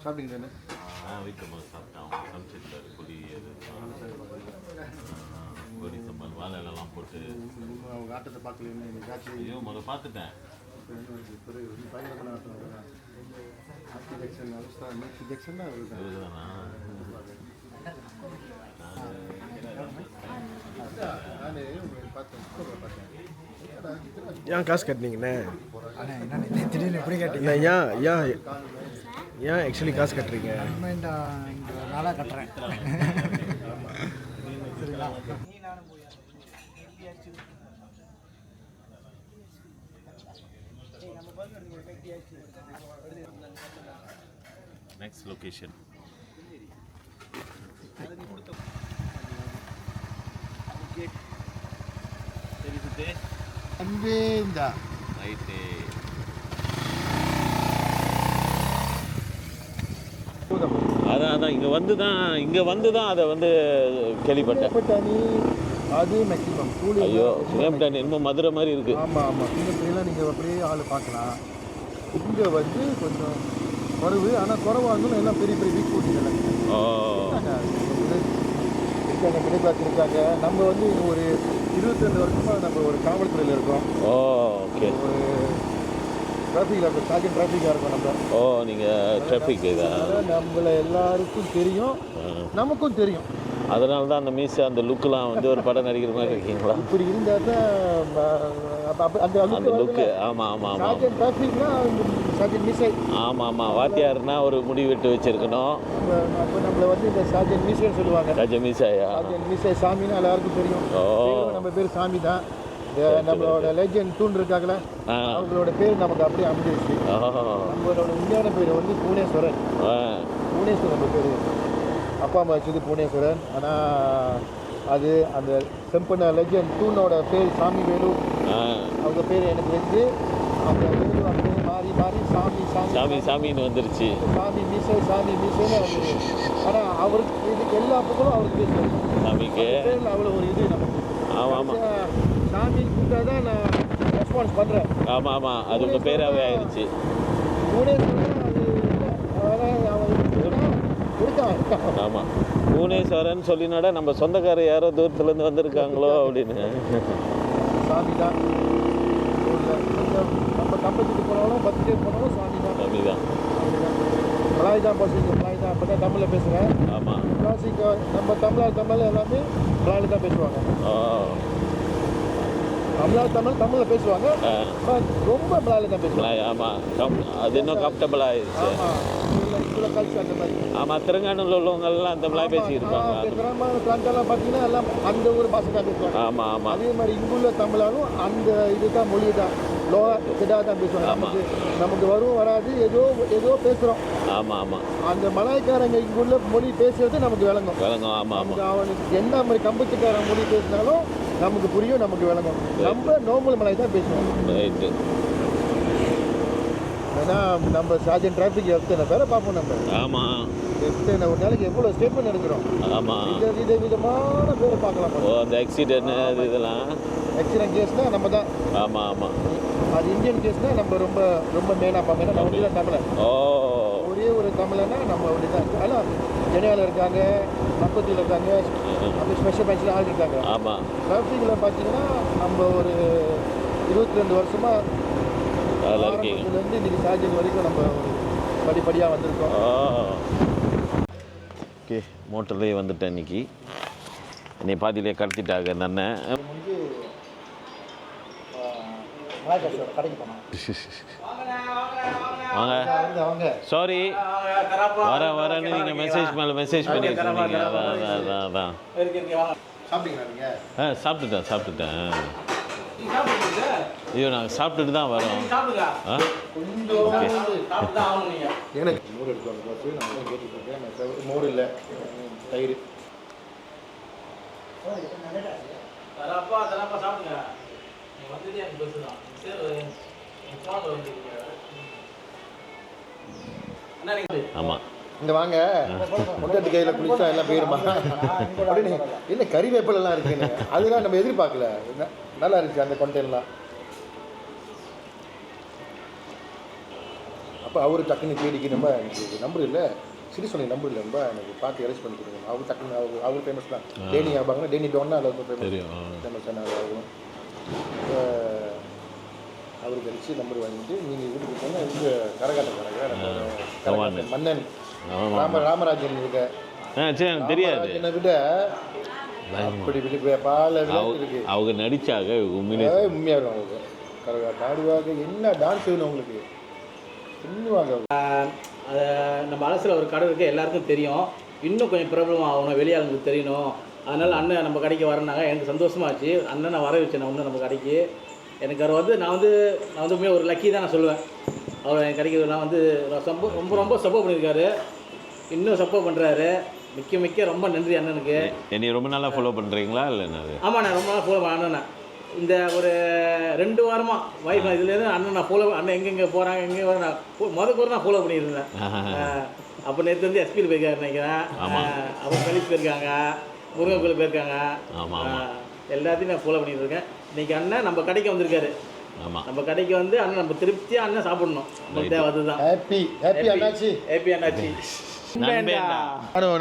சாப்பிட்டீங்க தானே? வீட்டில் போது சாப்பிட்டோம். சமைச்சிருந்தாரு பொடி பொடி சம்பல் வாழை இலைலாம் போட்டு. அவங்க ஆட்டத்தை பார்க்கல. ஐயோ முதல்ல பார்த்துட்டேன். இதுதானா? ஏன் காசு கட்டினீங்கண்ணே? என்ன திடீர்னு எப்படி கேட்டீங்க? இல்லை, ஏன் ஆக்சுவலி காசு கட்டுறீங்க? இங்கே நாளாக கட்டுறேன். Next location right. அதான் இங்கே வந்து தான் அதை வந்து கேள்விப்பட்டேன். அது மேக்ஸிமம் ஐயோ சுயம்டன் இன்னும் மதுரை மாதிரி இருக்கு. ஆமாம் சிங்கப்பூர்லாம் நீங்கள் அப்படியே ஆள் பார்க்கலாம். இங்கே வந்து கொஞ்சம் குறைவு, ஆனால் குறைவாக இருந்தாலும் எல்லாம் பெரிய பெரிய வீக் போட்டிகள் இருக்காங்க, மிடில் கிளாஸ் இருக்காங்க. நம்ம வந்து ஒரு 22 வருஷமாக நம்ம ஒரு காவல்துறையில் இருக்கோம். ஓகே. ஒரு டிராஃபிக்கில் இருக்கோம், சார்ஜன் டிராஃபிக்காக இருக்கோம் நம்ம. நீங்கள் டிராஃபிக் இதான் நம்மளை எல்லாருக்கும் தெரியும், நமக்கும் தெரியும். அதனால தான் அந்த மீசை அந்த லுக்கெலாம் வந்து ஒரு படம் நடிக்கிற மாதிரி இருக்கீங்களா? இப்படி இருந்தால் தான் அந்த லுக்கு. ஆமாம். சார்ஜன் டிராஃபிக்னா சார்ஜன் மிஸ்ஸை. ஆமாம். வாத்தியார்னா ஒரு முடி வெட்டு வச்சுருக்கணும். அப்போ நம்மளை வந்து இந்த சார்ஜன் மிஸ்ஸைன்னு சொல்லுவாங்க. சார்ஜன் மீசாயா? சார்ஜன் மிஸ்ஸை சாமின்னு எல்லாருக்கும் தெரியும். நம்ம பேர் சாமி தான். நம்மளோட லெஜண்ட் தூண் இருக்காங்களே, அவங்களோட பேர் நமக்கு அப்படியே அமைஞ்சிருச்சு. நம்மளோட உண்மையான பேர் வந்து பூனேஸ்வரன். நம்ம பேர் அப்பா அம்மா வச்சது பூனேஸ்வரன். ஆனால் அது அந்த செம்பன லெஜண்ட் தூணோட பேர் சாமி வேலு. அவங்க பேர் எனக்கு வந்து அந்த வேலு அப்படியே மாறி சாமின்னு வந்துருச்சு. சாமி மீசைன்னு வந்து. ஆனால் அவருக்கு இதுக்கு எல்லா பக்கமும் அவருக்கு பேர் சாமிக்கு பேரில் அவ்வளோ ஒரு இது நமக்கு. ஆமாம். சாமி கூப்பிட்டா தான் நான் ரெஸ்பான்ஸ் பண்ணுறேன். ஆமாம். அது உங்கள் பேராகவே ஆயிடுச்சு. பூனேஸ்வரன் இருக்கான். ஆமாம், பூனேஸ்வரன் சொல்லினாட நம்ம சொந்தக்காரர் யாரோ தூரத்துலேருந்து வந்திருக்காங்களோ அப்படின்னு. சாமி தான். நம்ம கம்பத்துக்கு போனாலும் 10 பேர் போனாலும் சாமி தான். மலாய் தான் பேசுறீங்க, மலாய் தான். அப்போ தான் தமிழில் பேசுகிறேன். ஆமாம். கிளாசிக் நம்ம தமிழ் எல்லாமே மலாயில் தான் பேசுவாங்க. தமிழில் பேசுவாங்க, ரொம்ப மலாயில் தான் பேசுவாங்க. ஆமாம், அது இன்னும் கம்ஃபர்டபுள் ஆயிடுச்சு. ஆமாம், தெலுங்கானாவில் உள்ளவங்கெல்லாம் அந்த மலாய் பேசியிருப்பாங்க. கிராம பிராந்தெல்லாம் பார்த்தீங்கன்னா எல்லாம் அந்த ஒரு பாஷை தான் பேசுவாங்க. ஆமாம். அதே மாதிரி இங்குள்ள தமிழாலும் அந்த இதுதான் மொழி தான் இதாக தான் பேசுவாங்க. நமக்கு வரும் வராது ஏதோ பேசுகிறோம். ஆமாம். அந்த மலாய்க்காரங்க இங்குள்ள மொழி பேசுறது நமக்கு விளங்கும். ஆமாம். அவனுக்கு என்ன மாதிரி கம்பத்துக்காரன் மொழி பேசினாலும் நமக்கு புரியும், நமக்கு விளங்கும். நம்ம நார்மல் மலாய் தான் பேசுவோம். ரைட்டு. ஏன்னா நம்ம சார்ஜன் டிராஃபிக் எத்தனை பேரை பார்ப்போம் நம்ம. ஆமாம். எத்தனை ஒரு நாளைக்கு எவ்வளோ ஸ்டேட்மெண்ட் எடுக்கிறோம். ஆமாம். விதமான பேரை பார்க்கலாம். அந்த ஆக்சிடென்ட் அது இதெல்லாம் ஆக்சிடென்ட் கேஸ்னால் நம்ம தான். ஆமாம். அது இந்தியன் கேஸ்னால் நம்ம ரொம்ப ரொம்ப மெயினாக பார்ப்போம். ஏன்னா நம்ம தான் தமிழன். ஒரே ஒரு தமிழனா நம்ம அப்படி தான். ஆனால் சென்னையில் இருக்காங்க, பக்கத்தில் இருக்காங்க, அப்படி ஸ்பெஷல் பேட்சில் ஆள் இருக்காங்க. ஆமாம். டிராஃபிக்கில் பார்த்தீங்கன்னா நம்ம ஒரு 22 வருஷமாக ஆரம்பத்துலேருந்து இன்றைக்கி சார்ஜன் வரைக்கும் நம்ம படிப்படியாக வந்திருக்கோம். ஓகே, மோட்டர்லேயே வந்துட்டேன் இன்னைக்கு. என்னை பாதியிலே கடத்திட்டாங்க அந்த அண்ணன். கடைக்கு போனோம். வாங்க. சாரி, வரேன்னு நீங்கள் மெசேஜ் மேலே மெசேஜ் பண்ணியிருக்கீங்க. அதான் சாப்பிட்டீங்களா நீங்கள்? சாப்பிட்டுட்டேன். ஐயோ நாங்கள் சாப்பிட்டுட்டு தான் வரோம். கொஞ்சம் எனக்கு மோர் எடுத்து வந்து நான் தான் கேட்டுருக்கேன். மோர் இல்லை, தயிர். ஆமாம் இங்கே வாங்க, முட்டை கையில் குளிச்சா எல்லாம் போயிடுமா அப்படின்னு. என்ன கறிவேப்பிலெல்லாம் இருக்குன்னு அதெல்லாம் நம்ம எதிர்பார்க்கல. நல்லா இருந்துச்சு அந்த கொண்டையெல்லாம். அப்போ அவர் டக்குன்னு தேடிக்கு நம்ம எனக்கு நம்பர் இல்லை, சிரிசோனி நம்பர் இல்லை, ரொம்ப எனக்கு பார்த்து எரேஞ்ச் பண்ணி கொடுங்க. அவர் டக்குன்னு அவர் ஃபேமஸ் தான். டேனி ஆபாங்க, டேனி டோன்னா அதில் ஃபேமஸ் ஆனாங்க. அவருக்கு அடிச்சு நம்பர் வாங்கிட்டு நீங்கள் வீட்டுக்கு போனால் இங்கே கரகாட்டக்காரங்க மன்னன் ராமராஜன் இருக்க தெரியாது என்னை விட அப்படி பால இருக்கு. அவங்க நடிச்சாங்க உண்மையாக இருக்கும். அவங்க கரகாட்டம் ஆடுவாங்க, என்ன டான்ஸ் வேணும் அவங்களுக்கு பின்னுவாங்க. நம்ம அரசில் ஒரு கடை இருக்குது, எல்லாருக்கும் தெரியும். இன்னும் கொஞ்சம் பிரபலம் ஆகணும், வெளியாளுங்களுக்கு தெரியணும். அதனால் அண்ணன் நம்ம கடைக்கு வரனாங்க. எனக்கு சந்தோஷமாச்சு. அண்ணன் நான் வர வச்சேன் நான் நம்ம கடைக்கு. எனக்கு அவர் வந்து நான் வந்து ஒரு லக்கி தான் நான் சொல்லுவேன். அவர் என் கடைக்கு நான் வந்து ரொம்ப சப்போர்ட் பண்ணியிருக்காரு, இன்னும் சப்போர்ட் பண்ணுறாரு. மிக்க ரொம்ப நன்றி அண்ணனுக்கு. என்னை ரொம்ப நாளாக ஃபாலோ பண்ணுறீங்களா இல்லை என்னது? ஆமாம், நான் ரொம்ப நாளாக ஃபாலோ பண்ண அண்ணனை. இந்த ஒரு 2 வாரமாக வைஃப் இதுலேருந்து அண்ணன் நான் ஃபாலோ அண்ணன் எங்கெங்கே போகிறாங்க எங்கே வர நான் கூட நான் ஃபாலோ பண்ணியிருந்தேன். அப்போ நேற்று வந்து எஸ்பியில் போயிருக்காரு நினைக்கிறேன். அப்புறம் கழிச்சு போயிருக்காங்க, முருகன் கோயில் போயிருக்காங்க. எல்லாத்தையும் நான் ஃபாலோ பண்ணிட்டு இருக்கேன். இன்றைக்கி அண்ணன் நம்ம கடைக்கு வந்திருக்காரு. ஆமாம், நம்ம கடைக்கு வந்து அண்ணன் நம்ம திருப்தியாக அண்ணன் சாப்பிடணும். நமக்கு தேவை அதுதான். ஹாப்பி அண்ணாச்சி.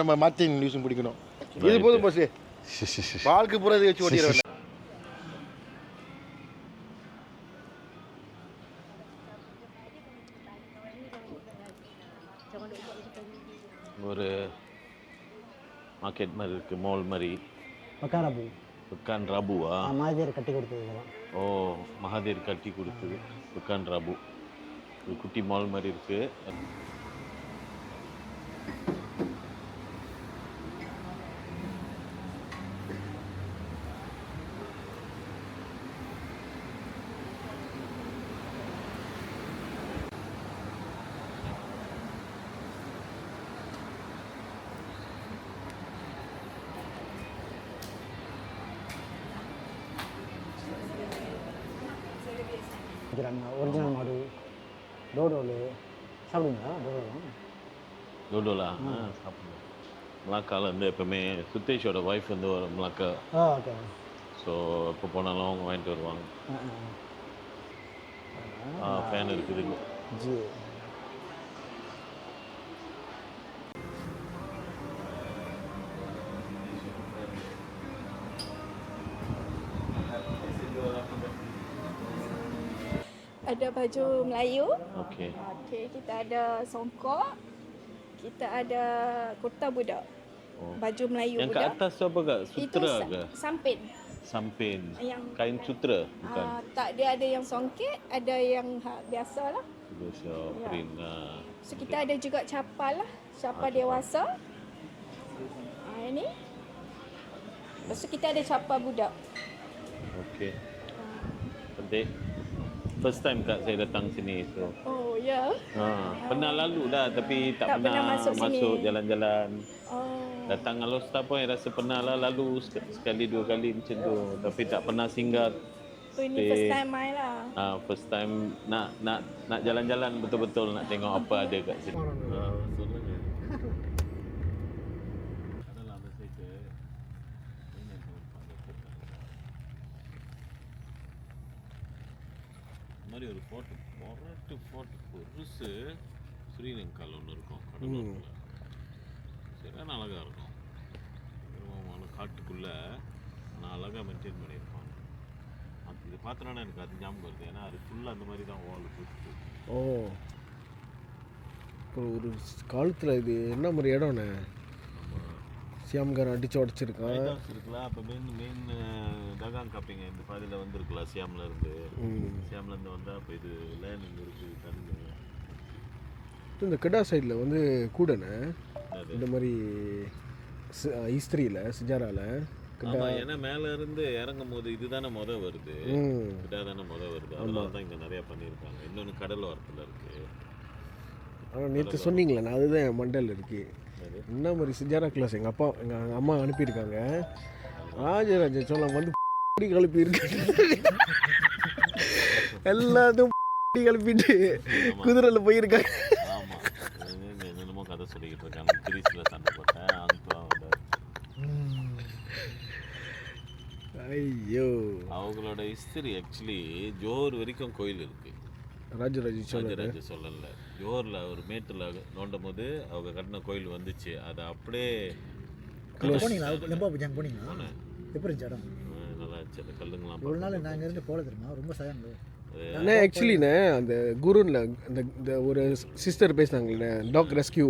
நம்ம மாற்றின் நியூஸும் பிடிக்கணும். இது போதும் பஸ் வாழ்க்கை பூரா வச்சு ஓட்டிடுறேன். ஒரு மார்க்கெட் மாதிரி இருக்குது, மால் மாதிரி. புக்கான் ராபுவா? மகாதேர் கட்டி கொடுத்தது. ஓ, மகாதேர் கட்டி கொடுத்தது புக்கான் ராபு. ஒரு குட்டி மால் மாதிரி இருக்குது. ஒரிஜினல் மாடு டோடோலு சாப்பிடுங்களா? டோடோலா சாப்பிடுவோம். மலாக்காவில் வந்து எப்போவுமே சுத்தேஷோட ஒய்ஃப் வந்து ஒரு மலாக்கா. ஓகே. ஸோ எப்போ போனாலும் அவங்க வாங்கிட்டு வருவாங்க. ஃபேன் இருக்குது. G ada baju Melayu. Okey. Okey, kita ada songkok. Kita ada kurta budak. Oh. Baju Melayu yang budak. Yang ke atas tu apa kak? Sutra itu ke? sampin. Sampin. Yang kain sutra bukan? Tak, dia ada yang songket, ada yang biasalah. Biasa Ya. print. So kita ada juga capal lah, capal dewasa. Ini. Lepas tu kita ada capal budak. Okey. Penting. First time kak saya datang sini so. Oh ya. Pernah lalu dah tapi tak pernah masuk jalan-jalan. Oh. Datang Alostar pun saya rasa pernah lah lalu sekali 2 kali macam tu, tapi tak pernah singgah. So ini first time main lah. First time nak jalan-jalan betul-betul nak tengok apa ada kat sini. சொல்லுங்க. கடல் அந்த side மாதிரி ஒரு fort பெருசு ஸ்ரீலங்காவில் ஒன்று இருக்கும் கடலூரில். சரியான அழகாக இருக்கும். காட்டுக்குள்ளே ஆனால் அழகாக மெயின்டைன் பண்ணியிருப்பாங்க. இது பார்த்தோன்னா எனக்கு அது ஞாபகம் வருது. ஏன்னா அது ஃபுல்லாக அந்த மாதிரி தான் வால் போட்டு. ஓ, இப்போ ஒரு காலத்தில் இது என்ன மாதிரி இடம்ண்ணே? சியாம்காரன் அடித்து உடச்சிருக்கான் இருக்கலாம். அப்போ மெயின் டகாங் காப்பிங்க இந்த பாதையில் வந்துருக்கலாம். சியாம்லேருந்து வந்தால் அப்போ இது லேண்ட் இங்கே இருக்குது தடுங்க. இந்த கெடா சைடில் வந்து கூடண்ணே இந்த மாதிரி ஈஸ்திரியில் சிஜாராவில் ஆமாம், ஏன்னா மேலே இருந்து இறங்கும் போது இதுதானே வருது, கிடா தானே வருது. அதனால தான் இங்கே நிறையா பண்ணியிருக்காங்க. இன்னொன்று கடல் ஓரத்தில் இருக்குது. ஆனால் நேற்று சொன்னீங்களே, நான் அதுதான் என் மண்டல் இருக்குது. என்ன மாதிரி சிஜாரா கிளாஸ் எங்கள் அம்மா அனுப்பியிருக்காங்க. ராஜராஜ சோழன் வந்து கிளப்பி இருக்காங்க, எல்லாத்தையும் கிளப்பிட்டு குதிரையில் போயிருக்காங்க. ஆமாம், என்னென்னமோ கதை சொல்லிக்கிட்டு இருக்காங்க. கிரீஸில் சண்டை போட்டேன், அங்கே ஐயோ, அவங்களோட ஹிஸ்டரி ஆக்சுவலி ஜோர் வரைக்கும் கோயில் இருக்குது. ராஜராஜ சோழன்ல ஜோரில் ஒரு மேட்டில் நோண்டும் போது அவங்க கட்டின கோயில் வந்துச்சு. அதை அப்படியே போனீங்களா? லெம்பாபுஜாங் போனீங்களா? எப்படி இருந்துச்சு இடம்? நல்லா இருந்துச்சு. அந்த கல்லுங்களாம் ஒரு நாள் நாங்கள் இருந்து போல தெரியுமா, ரொம்ப சயங்க. அண்ணே ஆக்சுவலிண்ணே அந்த குருன்ல இந்த ஒரு சிஸ்டர் பேசினாங்கண்ணே, டாக் ரெஸ்கியூ,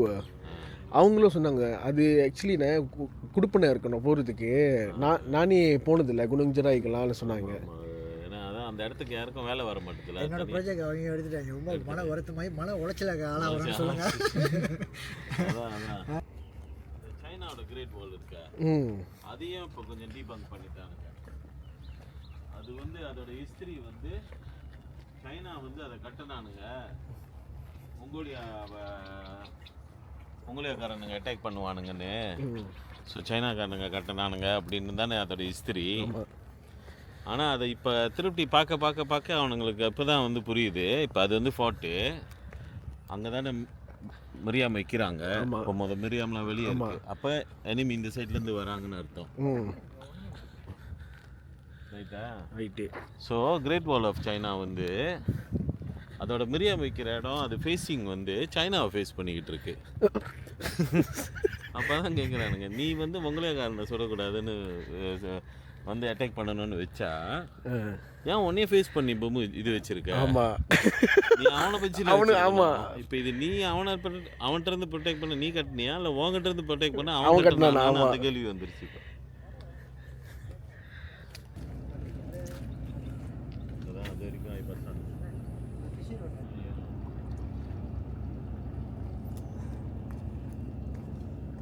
அவங்களும் சொன்னாங்க அது ஆக்சுவலிண்ணே குடுப்பனை இருக்கணும் போகிறதுக்கு. நானே போனதில்லை குணஞ்சராய்க்கலாம்னு சொன்னாங்க. ஏன்னா அதான் அந்த இடத்துக்கு யாருக்கும் வேலை வர மாட்டேங்குது. என்னோட ப்ராஜெக்ட் அவங்க எடுத்துட்டாங்க. ரொம்ப மன வருத்தமாகி மன உளைச்சலாக ஆளாக வரணும்னு சொல்லுங்க. அதான் சைனாவோட கிரேட் வால் இருக்கா, அதையும் இப்போ கொஞ்சம் டீபங்க் பண்ணிட்டானுங்க. அது வந்து அதோட ஹிஸ்டரி வந்து சைனா வந்து அதை கட்டினானுங்க, மங்கோலியாக்காரனுங்க அட்டாக் பண்ணுவானுங்கன்னு. ஸோ சைனாக்காரனுங்க கட்டினானுங்க அப்படின்னு தானே அதோட ஹிஸ்டரி. ஆனால் அதை இப்போ திருப்பி பார்க்க அவனுங்களுக்கு இப்போ தான் வந்து புரியுது. இப்போ அது வந்து ஃபோர்ட்டு, அங்கே தானே மிரியாம் வைக்கிறாங்க. இப்போ மிரியாம்லாம் வெளியே இருக்கு. அப்போ எனிமி இந்த சைட்லேருந்து வராங்கன்னு அர்த்தம். ரைட்டா? Right. So great wall of China வந்து அதோட மிரியாம் வைக்கிற இடம் அது ஃபேஸிங் வந்து சைனாவை ஃபேஸ் பண்ணிக்கிட்டு இருக்கு. அப்போ தான் கேட்குறானுங்க, நீ வந்து மங்கோலியாக்காரனை சொல்லக்கூடாதுன்னு வந்து அட்டாக் பண்ணணும்னு வச்சா ஏன் உன்னையே ஃபேஸ் பண்ணி பொம்மை இது வச்சிருக்க? ஆமாம், நீ அவனை வச்சு ஆமாம். இப்போ இது நீ அவன்கிட்ட இருந்து ப்ரொடெக்ட் பண்ண நீ கட்டினியா இல்லை உங்ககிட்ட இருந்து ப்ரொடெக்ட் பண்ண அவன் கட்டினா? அந்த கேள்வி வந்துருச்சு. இப்போ அதான் அது வரைக்கும் ஐபர்தான்.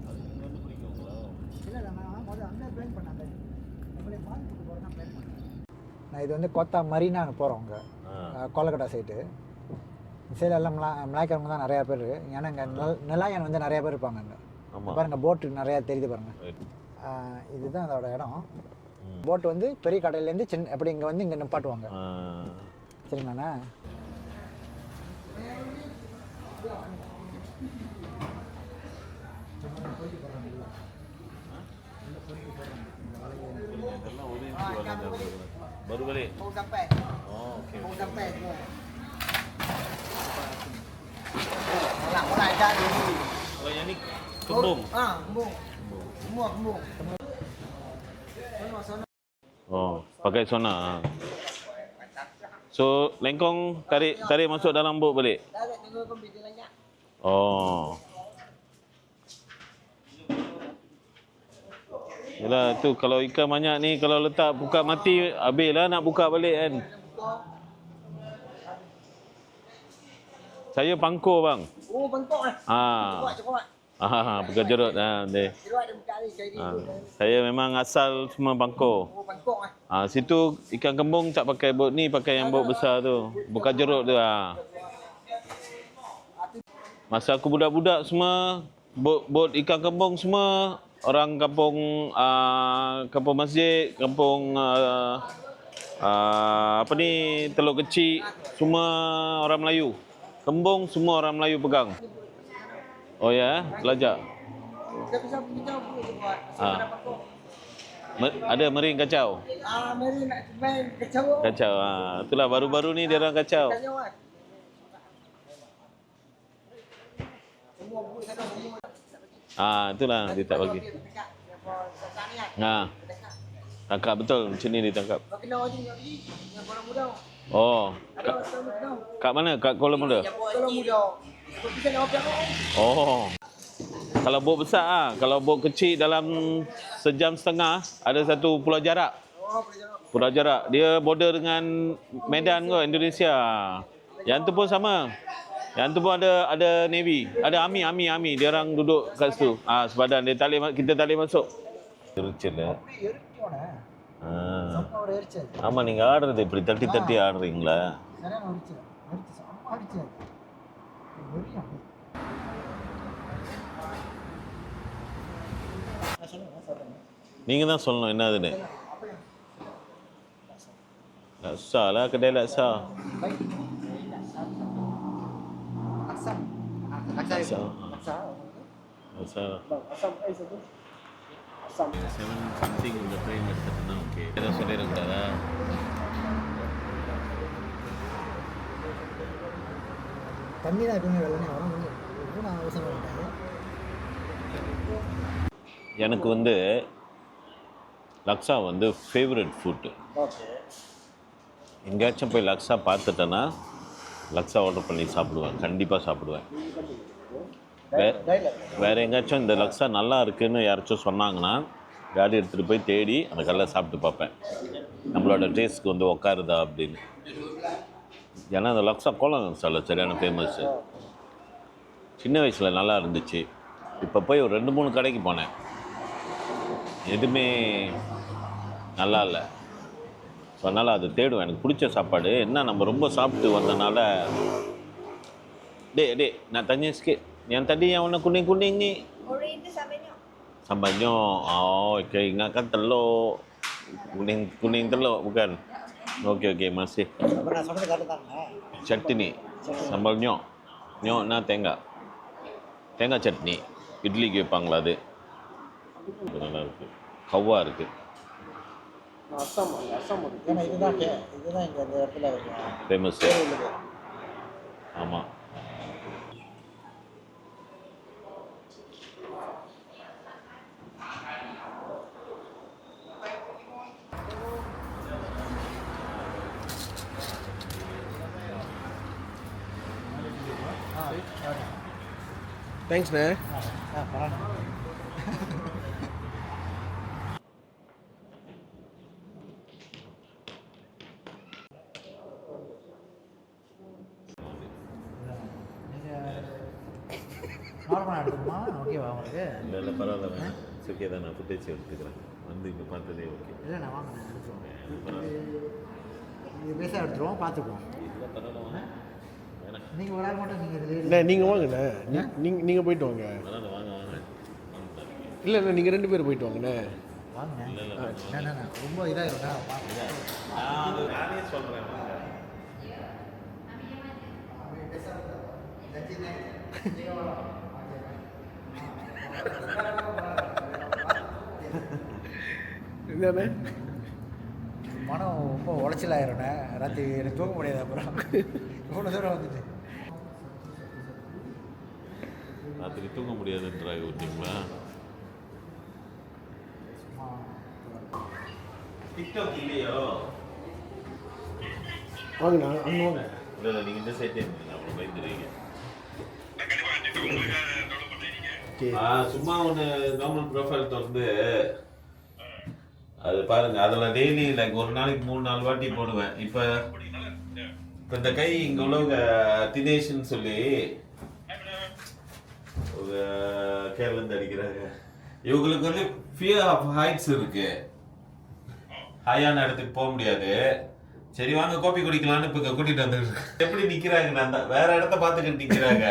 அது நீங்கள் வந்து பிடிக்குங்களா? இல்லை நான் முதல்ல அந்த பிளான் பண்ணாங்க, நம்மளே மார்க்கெட்டுக்கு போகிறதா பிளான் பண்ணேன். நான் இது வந்து கோத்தா மரீனான்னு போகிறோம் அங்கே கொல்லக்கட்டா சைட்டு. சைடெல்லாம் மலாய்க்காரங்க தான் நிறையா பேர். ஏன்னா இங்கே நிலாயன் வந்து நிறையா பேர் இருப்பாங்க அங்கே. பாருங்கள் போட்டு நிறையா தெரியுது பாருங்கள். இதுதான் அதோட இடம். போட்டு வந்து பெரிய கடையிலேருந்து சின்ன எப்படி இங்கே வந்து இங்கே நிப்பாட்டுவாங்க. சரிங்களாண்ணா? baru balik. Baru sampai. Oh, okey. Baru sampai semua. Mulai dah ni. Oh, yang ni kembung. Kembung. Semua kembung. Oh, pakai sona. So, lengkong tarik masuk dalam bot balik. Tarik tunggu komputer banyak. Oh. Yalah tu kalau ikan banyak ni kalau letak buka mati habislah nak buka balik kan. Saya pangkor bang. Oh pangkor lah. Cepat. Buka jerut deh. Jerut ada buka ni saya memang asal semua pangkor. Oh pangkor lah. Situ ikan kembung tak pakai bot ni, pakai yang bot besar tu. Buka jerut tu Masa aku budak-budak semua bot ikan kembung semua orang kampung kampung masjid, kampung apa ni Teluk Kecil, semua orang Melayu. Kembung semua orang Melayu pegang. Oh ya, belajar. Ada mering kacau. Mering nak main kacau. Kacau. Itulah baru-baru ni dia orang kacau. Itulah dia tak bagi. Tangkap betul, macam ni ditangkap. Oh. Kat mana? Kat Kuala Muda? Kuala Muda. Oh. Kalau bot besar kalau bot kecil dalam sejam setengah ada satu pulau jarak. Pulau jarak. Dia border dengan Medan kot, Indonesia. Yang tu pun sama. Yang tu pun ada Navy, ada Army. Dia orang duduk kat situ. Sepadan kita tak boleh masuk. Terucil செம்ம ஒரு எரிச்சல். ஆமாம், நீங்கள் ஆடுறது இப்படி தட்டி தட்டி ஆடுறீங்களா? சரியான எரிச்சல். செம்ம எரிச்சல். வெறியும். நான் சொல்லுங்க. நீங்கள் தான் சொல்லணும் என்னதுன்னு. laksa lah, kedai laksa. Laksa. Asam 7 something இந்த ட்ரெயின் எடுத்துட்டுனா ஓகே. எதை சொல்லிடக்கூடாதா? தண்ணி தான் எப்பவுமே வெள்ளனே வரும். நான் அவசரம் பண்ணிட்டேன். எனக்கு வந்து லக்ஸா வந்து ஃபேவரட் ஃபுட்டு. ஓகே. எங்கேயாச்சும் போய் லக்ஸா பார்த்துட்டேன்னா லக்ஸா ஆர்டர் பண்ணி சாப்பிடுவேன், கண்டிப்பாக சாப்பிடுவேன். வேறு எங்கேயாச்சும் இந்த லக்ஸா நல்லா இருக்குதுன்னு யாராச்சும் சொன்னாங்கன்னா காடி எடுத்துகிட்டு போய் தேடி அந்த கல்லை சாப்பிட்டு பார்ப்பேன், நம்மளோட டேஸ்ட்க்கு வந்து உக்காருதா அப்படின்னு. ஏன்னா அந்த லக்ஸா கோலம் சாலை சரியான ஃபேமஸ்ஸு. சின்ன வயசில் நல்லா இருந்துச்சு. இப்போ போய் ஒரு 2-3 கடைக்கு போனேன், எதுவுமே நல்லா இல்லை. ஸோ அதனால் அது தேடுவேன். எனக்கு பிடிச்ச சாப்பாடு என்ன, நம்ம ரொம்ப சாப்பிட்டு வந்தனால டே நான் tanya sikit, yang tadi yang warna kuning-kuning ni Orange tu samanya. sambalnya. Oh, okay, ingatkan telur kuning telur bukan? Okey, masih. அப்புறம் நான் சொன்னது கரெக்டு தாங்க. சட்னி சம்பல் ஞோன்னா தேங்காய் சட்னி இட்லிக்கு வைப்பாங்களா, அது நல்லா இருக்குது, கவ்வா இருக்குது. ஏன்னா இதுதான் இங்கே இந்த இடத்துல ஃபேமஸ். ஆமாம். தேங்க்ஸ்ண்ணே. நார்மலாக எடுத்துக்குமா? ஓகேவா உங்களுக்கு? இல்லை பரவாயில்ல, ஓகே தான், நான் ஃபுட்டேஜ் எடுத்துக்கிறேன். வந்து இங்கே பார்த்ததே ஓகே. இல்லை நான் வாங்க எடுத்துருவோம். இது பேச எடுத்துருவோம், பார்த்துக்குவோம். இல்லை பரவாயில்ல, நீங்கள் ஒரு ஆள் மட்டும் நீங்கள் இதில் அண்ணே நீங்கள் வாங்கண்ணே, நீங்கள் போயிட்டு வாங்க. பரவாயில்ல, வாங்க இல்லை நீங்கள் 2 பேர் போயிட்டு வாங்கண்ணே. வாங்கண்ணே. ரொம்ப இதாகிருக்கா நானே சொல்கிறேன். என்னண்ணே மனம் ரொம்ப உளைச்சலாயிருண்ணே. ராத்திரி எனக்கு தூங்க முடியாது. அப்புறம் இவ்வளோ தூரம் வந்துட்டு ராத்திரி தூங்க முடியாதுன்றாங்க விட்டீங்களா? டிக்டாக் இல்லையோ? வாங்கண்ணா, அங்கே வாங்க. இல்லை நீங்கள் இந்த சைட்டே இருந்தீங்க, அப்புறம் பயந்துடுவீங்க. சும்மா ஒன்று கவர்மெண்ட் ப்ரொஃபைல் திறந்து அது பாருங்கள், அதில் டெய்லி லைக் ஒரு நாளைக்கு 3-4 வாட்டி போடுவேன். இப்போ இந்த கை இங்கே உள்ளவங்க தினேஷ்ன்னு சொல்லி ஒரு கேரளந்து அடிக்கிறாங்க. இவங்களுக்கு வந்து ஃபியர் ஆஃப் ஹைட்ஸ் இருக்கு, ஹையான இடத்துக்கு போக முடியாது. சரி வாங்க கோப்பி குடிக்கலான்னு இப்போ கூட்டிகிட்டு வந்துருக்கு. எப்படி நிற்கிறாங்க, நான் தான் வேற இடத்த பார்த்துக்கிட்டு நிற்கிறாங்க.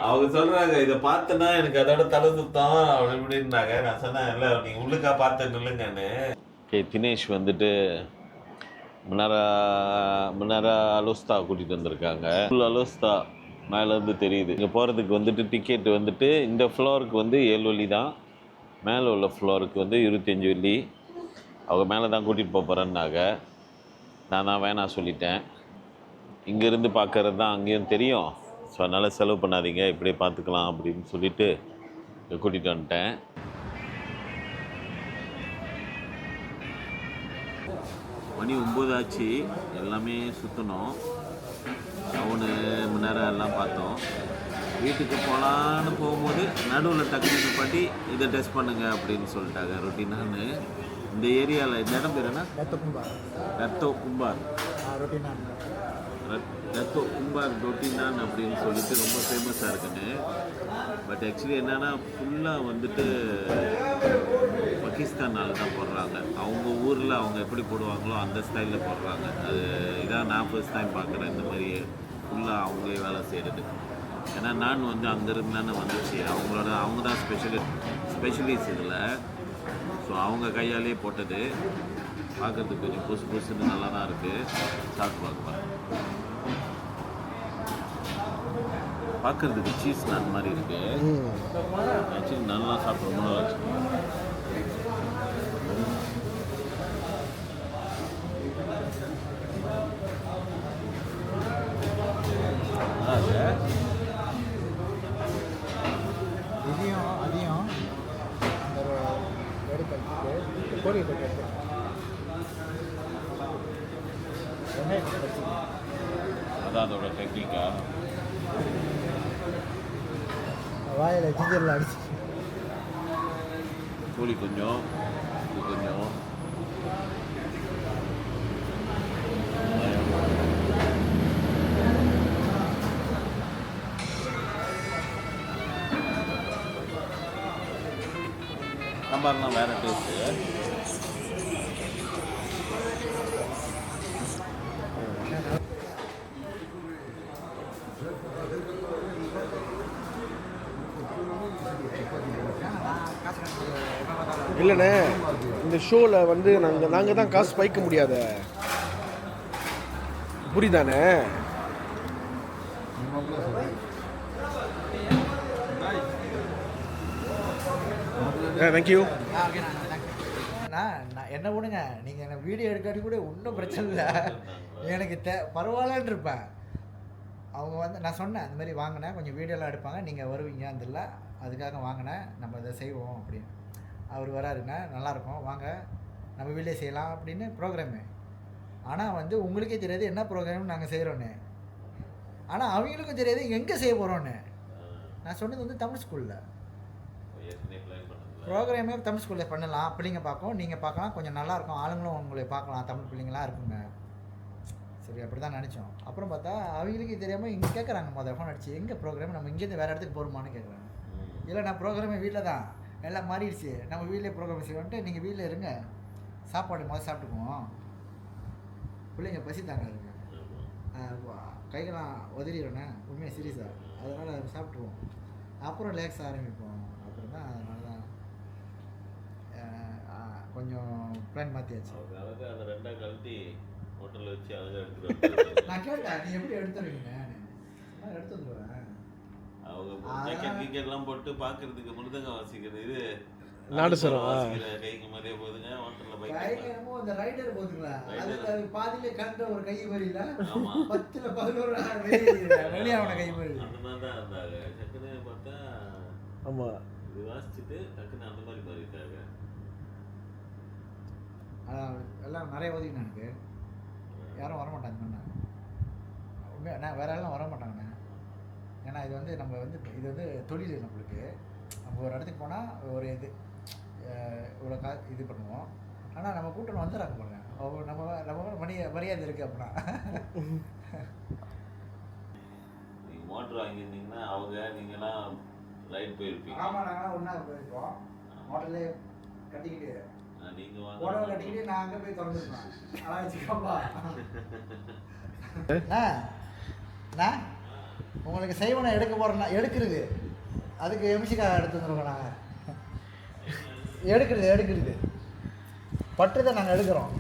அவங்க சொல்றாங்க இதை பார்த்தனா எனக்கு அதோட தலை சுத்தம் அப்படி இப்படின்னாங்க. நான் சொன்னேன் இல்லை நீங்கள் உள்ளுக்கா பார்த்து நில்லுங்கன்னு. ஓகே, தினேஷ் வந்துட்டு முன்னாரா அலோஸ்தா கூட்டிகிட்டு வந்திருக்காங்க. ஃபுல் அலோஸ்தா மேலேருந்து தெரியுது. இங்கே போகிறதுக்கு வந்துட்டு டிக்கெட் வந்துட்டு இந்த ஃப்ளோருக்கு வந்து 7 வெள்ளி தான், மேலே உள்ள ஃப்ளோருக்கு வந்து 25 வெள்ளி. அவங்க மேலே தான் கூட்டிகிட்டு போகிறேன்னாங்க. நான் தான் வேணாம் சொல்லிட்டேன். இங்கேருந்து பார்க்கறது தான் அங்கேயும் தெரியும், ஸோ அதனால் செலவு பண்ணாதீங்க, இப்படியே பார்த்துக்கலாம் அப்படின்னு சொல்லிவிட்டு கூட்டிகிட்டு வந்துட்டேன். மணி 9 ஆச்சு. எல்லாமே சுற்றணும், டவுனு முன்னேரம் எல்லாம் பார்த்தோம். வீட்டுக்கு போகலான்னு போகும்போது நடுவில் டக்குனு பாட்டி இதை டெஸ்ட் பண்ணுங்கள் அப்படின்னு சொல்லிட்டாங்க. ரொட்டீனான்னு இந்த ஏரியாவில் இந்த இடம் பேர் என்ன? ரத்தோ கும்பார் ரொட்டினான் அப்படின்னு சொல்லிட்டு ரொம்ப ஃபேமஸாக இருக்குன்னு. பட் ஆக்சுவலி என்னென்னா ஃபுல்லாக வந்துட்டு நாள் தான் போடுறாங்க. அவங்க ஊரில் அவங்க எப்படி போடுவாங்களோ அந்த ஸ்டைலில் போடுறாங்க. அது இதான் நான் ஃபர்ஸ்ட் டைம் பார்க்குறேன் இந்த மாதிரி ஃபுல்லாக அவங்களே வேலை செய்கிறது. ஏன்னா நான் வந்து அங்கேருந்து தானே வந்துச்சு, அவங்க தான் ஸ்பெஷலிஸ்ட் இதில். ஸோ அவங்க கையாலேயே போட்டது பார்க்குறதுக்கு கொஞ்சம் புதுசு புதுசுன்னு நல்லா தான் இருக்குது. சாப்பிட்டு பார்க்கலாம். பார்க்குறதுக்கு சீஸ் நான் மாதிரி இருக்குது. ஆக்சுவலி நல்லா சாப்பிட்ற நல்லா வச்சு அதையும் அந்த எடுத்து கோழி எடுத்து அதான் அதோட டெக்னிக்கா. வாயில் ஜிஞ்சரில் அடிச்சு கோழி கொஞ்சம் இது கொஞ்சம் சாம்பார்லாம் வேறு டேஸ்ட்டு. இல்லைண்ணே, இந்த ஷோவில் வந்து நாங்கள் தான் காசு பைக்க முடியாத, புரியுதானே? தேங்க்யூ. நான் என்ன விடுங்க, நீங்கள் என்ன வீடியோ எடுக்காட்டி கூட ஒன்றும் பிரச்சனை இல்லை, எனக்கு பரவாயில்லன்னு இருப்பேன். அவங்க வந்து நான் சொன்னேன் இந்த மாதிரி வாங்கினேன், கொஞ்சம் வீடியோலாம் எடுப்பாங்க, நீங்கள் வருவீங்க அதில், அதுக்காக வாங்கினேன், நம்ம இதை செய்வோம் அப்படின்னு. அவர் வராருங்க, நல்லாயிருக்கும் வாங்க நம்ம வீட்டிலே செய்யலாம் அப்படின்னு ப்ரோக்ராமு. ஆனால் வந்து உங்களுக்கே தெரியாது என்ன ப்ரோக்ராம் நாங்கள் செய்கிறோன்னு, ஆனால் அவங்களுக்கும் தெரியாது எங்கே செய்ய போகிறோன்னு. நான் சொன்னது வந்து தமிழ் ஸ்கூலில் ப்ரோக்ராமே தமிழ் ஸ்கூலில் பண்ணலாம், பிள்ளைங்க பார்க்கும், நீங்கள் பார்க்கலாம், கொஞ்சம் நல்லாயிருக்கும், ஆளுங்களும் உங்களை பார்க்கலாம், தமிழ் பிள்ளைங்களாம் இருக்குங்க. சரி அப்படி தான் நினச்சோம். அப்புறம் பார்த்தா அவங்களுக்கு தெரியாமல் இங்கே கேட்குறாங்க, ஃபோன் அடிச்சு எங்கே ப்ரோக்ராம், நம்ம இங்கேருந்து வேறு இடத்துக்கு போகிறோமான்னு கேட்குறாங்க. இல்லை நான் ப்ரோக்ராமே வீட்டில் தான், எல்லாம் மாறிடுச்சு, நம்ம வீட்டிலே ப்ரோக்ராம் செய்வோன்ட்டு நீங்கள் வீட்டில் இருங்க, சாப்பாடு முதல்ல சாப்பிட்டுக்குவோம், பிள்ளைங்க பசி தாங்க இருக்கு, கைகளாம் உதறிடுறேண்ணே உண்மையாக சீரியஸாக, அதனால் சாப்பிட்ருவோம், அப்புறம் ரிலாக்ஸ் ஆரம்பிப்போம். அப்புறம் தான் அதனால தான் கொஞ்சம் பிளான் மாற்றியாச்சு. அந்த ரெண்டாக கழட்டி ஹோட்டலில் வச்சு அழகாக எடுத்துருவாங்க. நான் கேட்டேன் நீ எப்படி எடுத்துருவீங்க, நான் எடுத்து வந்துடுவேன். அவங்க கிரிக்கெட்லாம் போட்டு பார்க்கறதுக்கு மிருதங்கம் வாசிக்கிறது, இது நாடுசரம் கைக்கு மாதிரியே போகுதுங்க. ஹோட்டலில் பைக் கையில அந்த ரைடர் போகுதுங்களா, அது பாதியிலே கண்ட ஒரு கை மாதிரில 10ல் 11 வெளியாவன கை மாதிரி அந்த மாதிரி தான் இருந்தாங்க. டக்குன்னு பார்த்தா ஆமாம் இது வாசிச்சுட்டு டக்குன்னு அந்த மாதிரி மாறிட்டாங்க. எல்லாம் நிறைய ஒதுக்கினா எனக்கு யாரும் வரமாட்டாங்க உண்மையாக, நான் வேற எல்லாம் வர மாட்டாங்கண்ணே. ஏன்னா இது வந்து நம்ம வந்து இது வந்து தொழில் நம்மளுக்கு, நம்ம ஒரு இடத்துக்கு போனால் ஒரு இது இவ்வளோ இது பண்ணுவோம், ஆனால் நம்ம கூட்டணும் வந்துடுறாங்க பாருங்க, நம்ம மரியாதை இருக்குது அப்படின்னா. நீங்கள் மோட்ரு வாங்கியிருந்தீங்கன்னா அவங்க நீங்களாம் ரைட் போயிருப்பீங்க. ஆமாம் நாங்களாம் ஒன்றா போயிருப்போம், ஹோட்டல்லே கட்டிக்கிட்டு நீங்கள் வாங்க உடவை கட்டிக்கிட்டு நான் அங்கே போய் திறந்துருப்பேன். அதான் வச்சுக்கப்பா நான் உங்களுக்கு செய்வனை எடுக்க போகிறேன்னா எடுக்கிறது, அதுக்கு எம்சிக்காக எடுத்து வந்துருக்கோம் நாங்கள். எடுக்கிறது பட்டு தான் நாங்கள் எடுக்கிறோம்.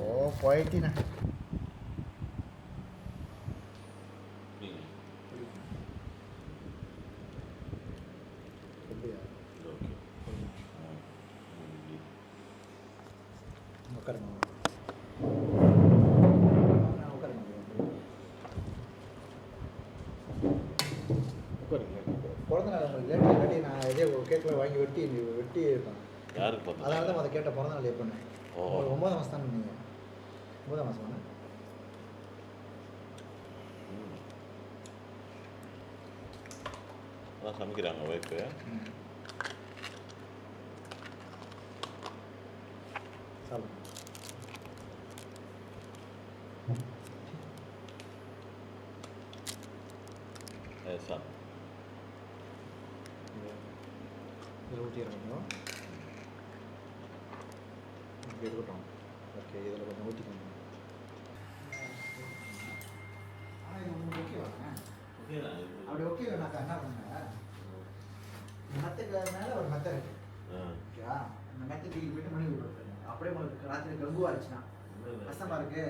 ஓ போயிட்டீண்ணே. பிறந்த நாள் உங்களுக்கு லேட்டாக கட்டி நான் இதே கேக்கில் வாங்கி வெட்டி இருப்பேன். யாருக்கு? அதனால தான் அதை கேட்ட பிறந்த நாள் எப்போன்னு. உங்களுக்கு 9ஆம் மாதம் தானே, நீங்கள் 9ஆம் மாதம் தானே? அதான் சமைக்கிறாங்க ஒய்ஃபு. சாப்பிடுங்க. சாப்பிடு. இதில் ஊற்றிடணும். இப்படி இருக்கட்டும். ஓகே, இதில் கொஞ்சம் ஊற்றிக்கணும். ஆனால் இது உங்களுக்கு ஓகேவாங்க? அப்படி ஓகே வேணாக்கா என்ன பண்ணுங்க, மெத்துக்கு மேலே ஒரு மெத்தை இருக்கு. ஓகேவா? அந்த மெத்தை தூக்கி போயிட்டு மணி விட்டுருங்க. அப்படியே உங்களுக்கு ராத்திரி கம்பு ஆயிடுச்சுன்னா கஷ்டமா இருக்கு,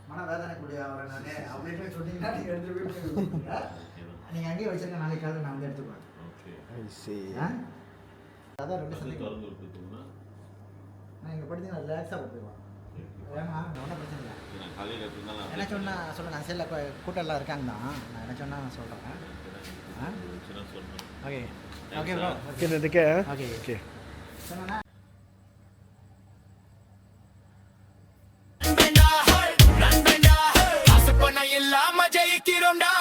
மன வேதனைக்குள்ளே அவரை நான் அப்படின்னு சொன்னீங்கன்னா நீங்கள் எடுத்துகிட்டு போய் பண்ணி விட்டுருங்க. நீங்கள் அங்கேயே வச்சுருங்க, நாளைக்கு காலையில் நான் வந்து எடுத்துக்குவேன். அதான் ரெண்டு சந்தைக்கு நான் இங்கே படித்து நான் ரிலாக்ஸாக போட்டுருவேன். ஏன்னா ஒன்றும் பிரச்சனை இல்லை. என்ன சொன்னால் சொல்லுங்கள், அந்த சைடில் கூட்டம்லாம் இருக்காங்க தான். நான் என்ன சொன்னால் நான் சொல்கிறேன். Okay okay bro. Okay okay okay சொன்னா இல்லாம ஜெயிக்கிறோம்டா.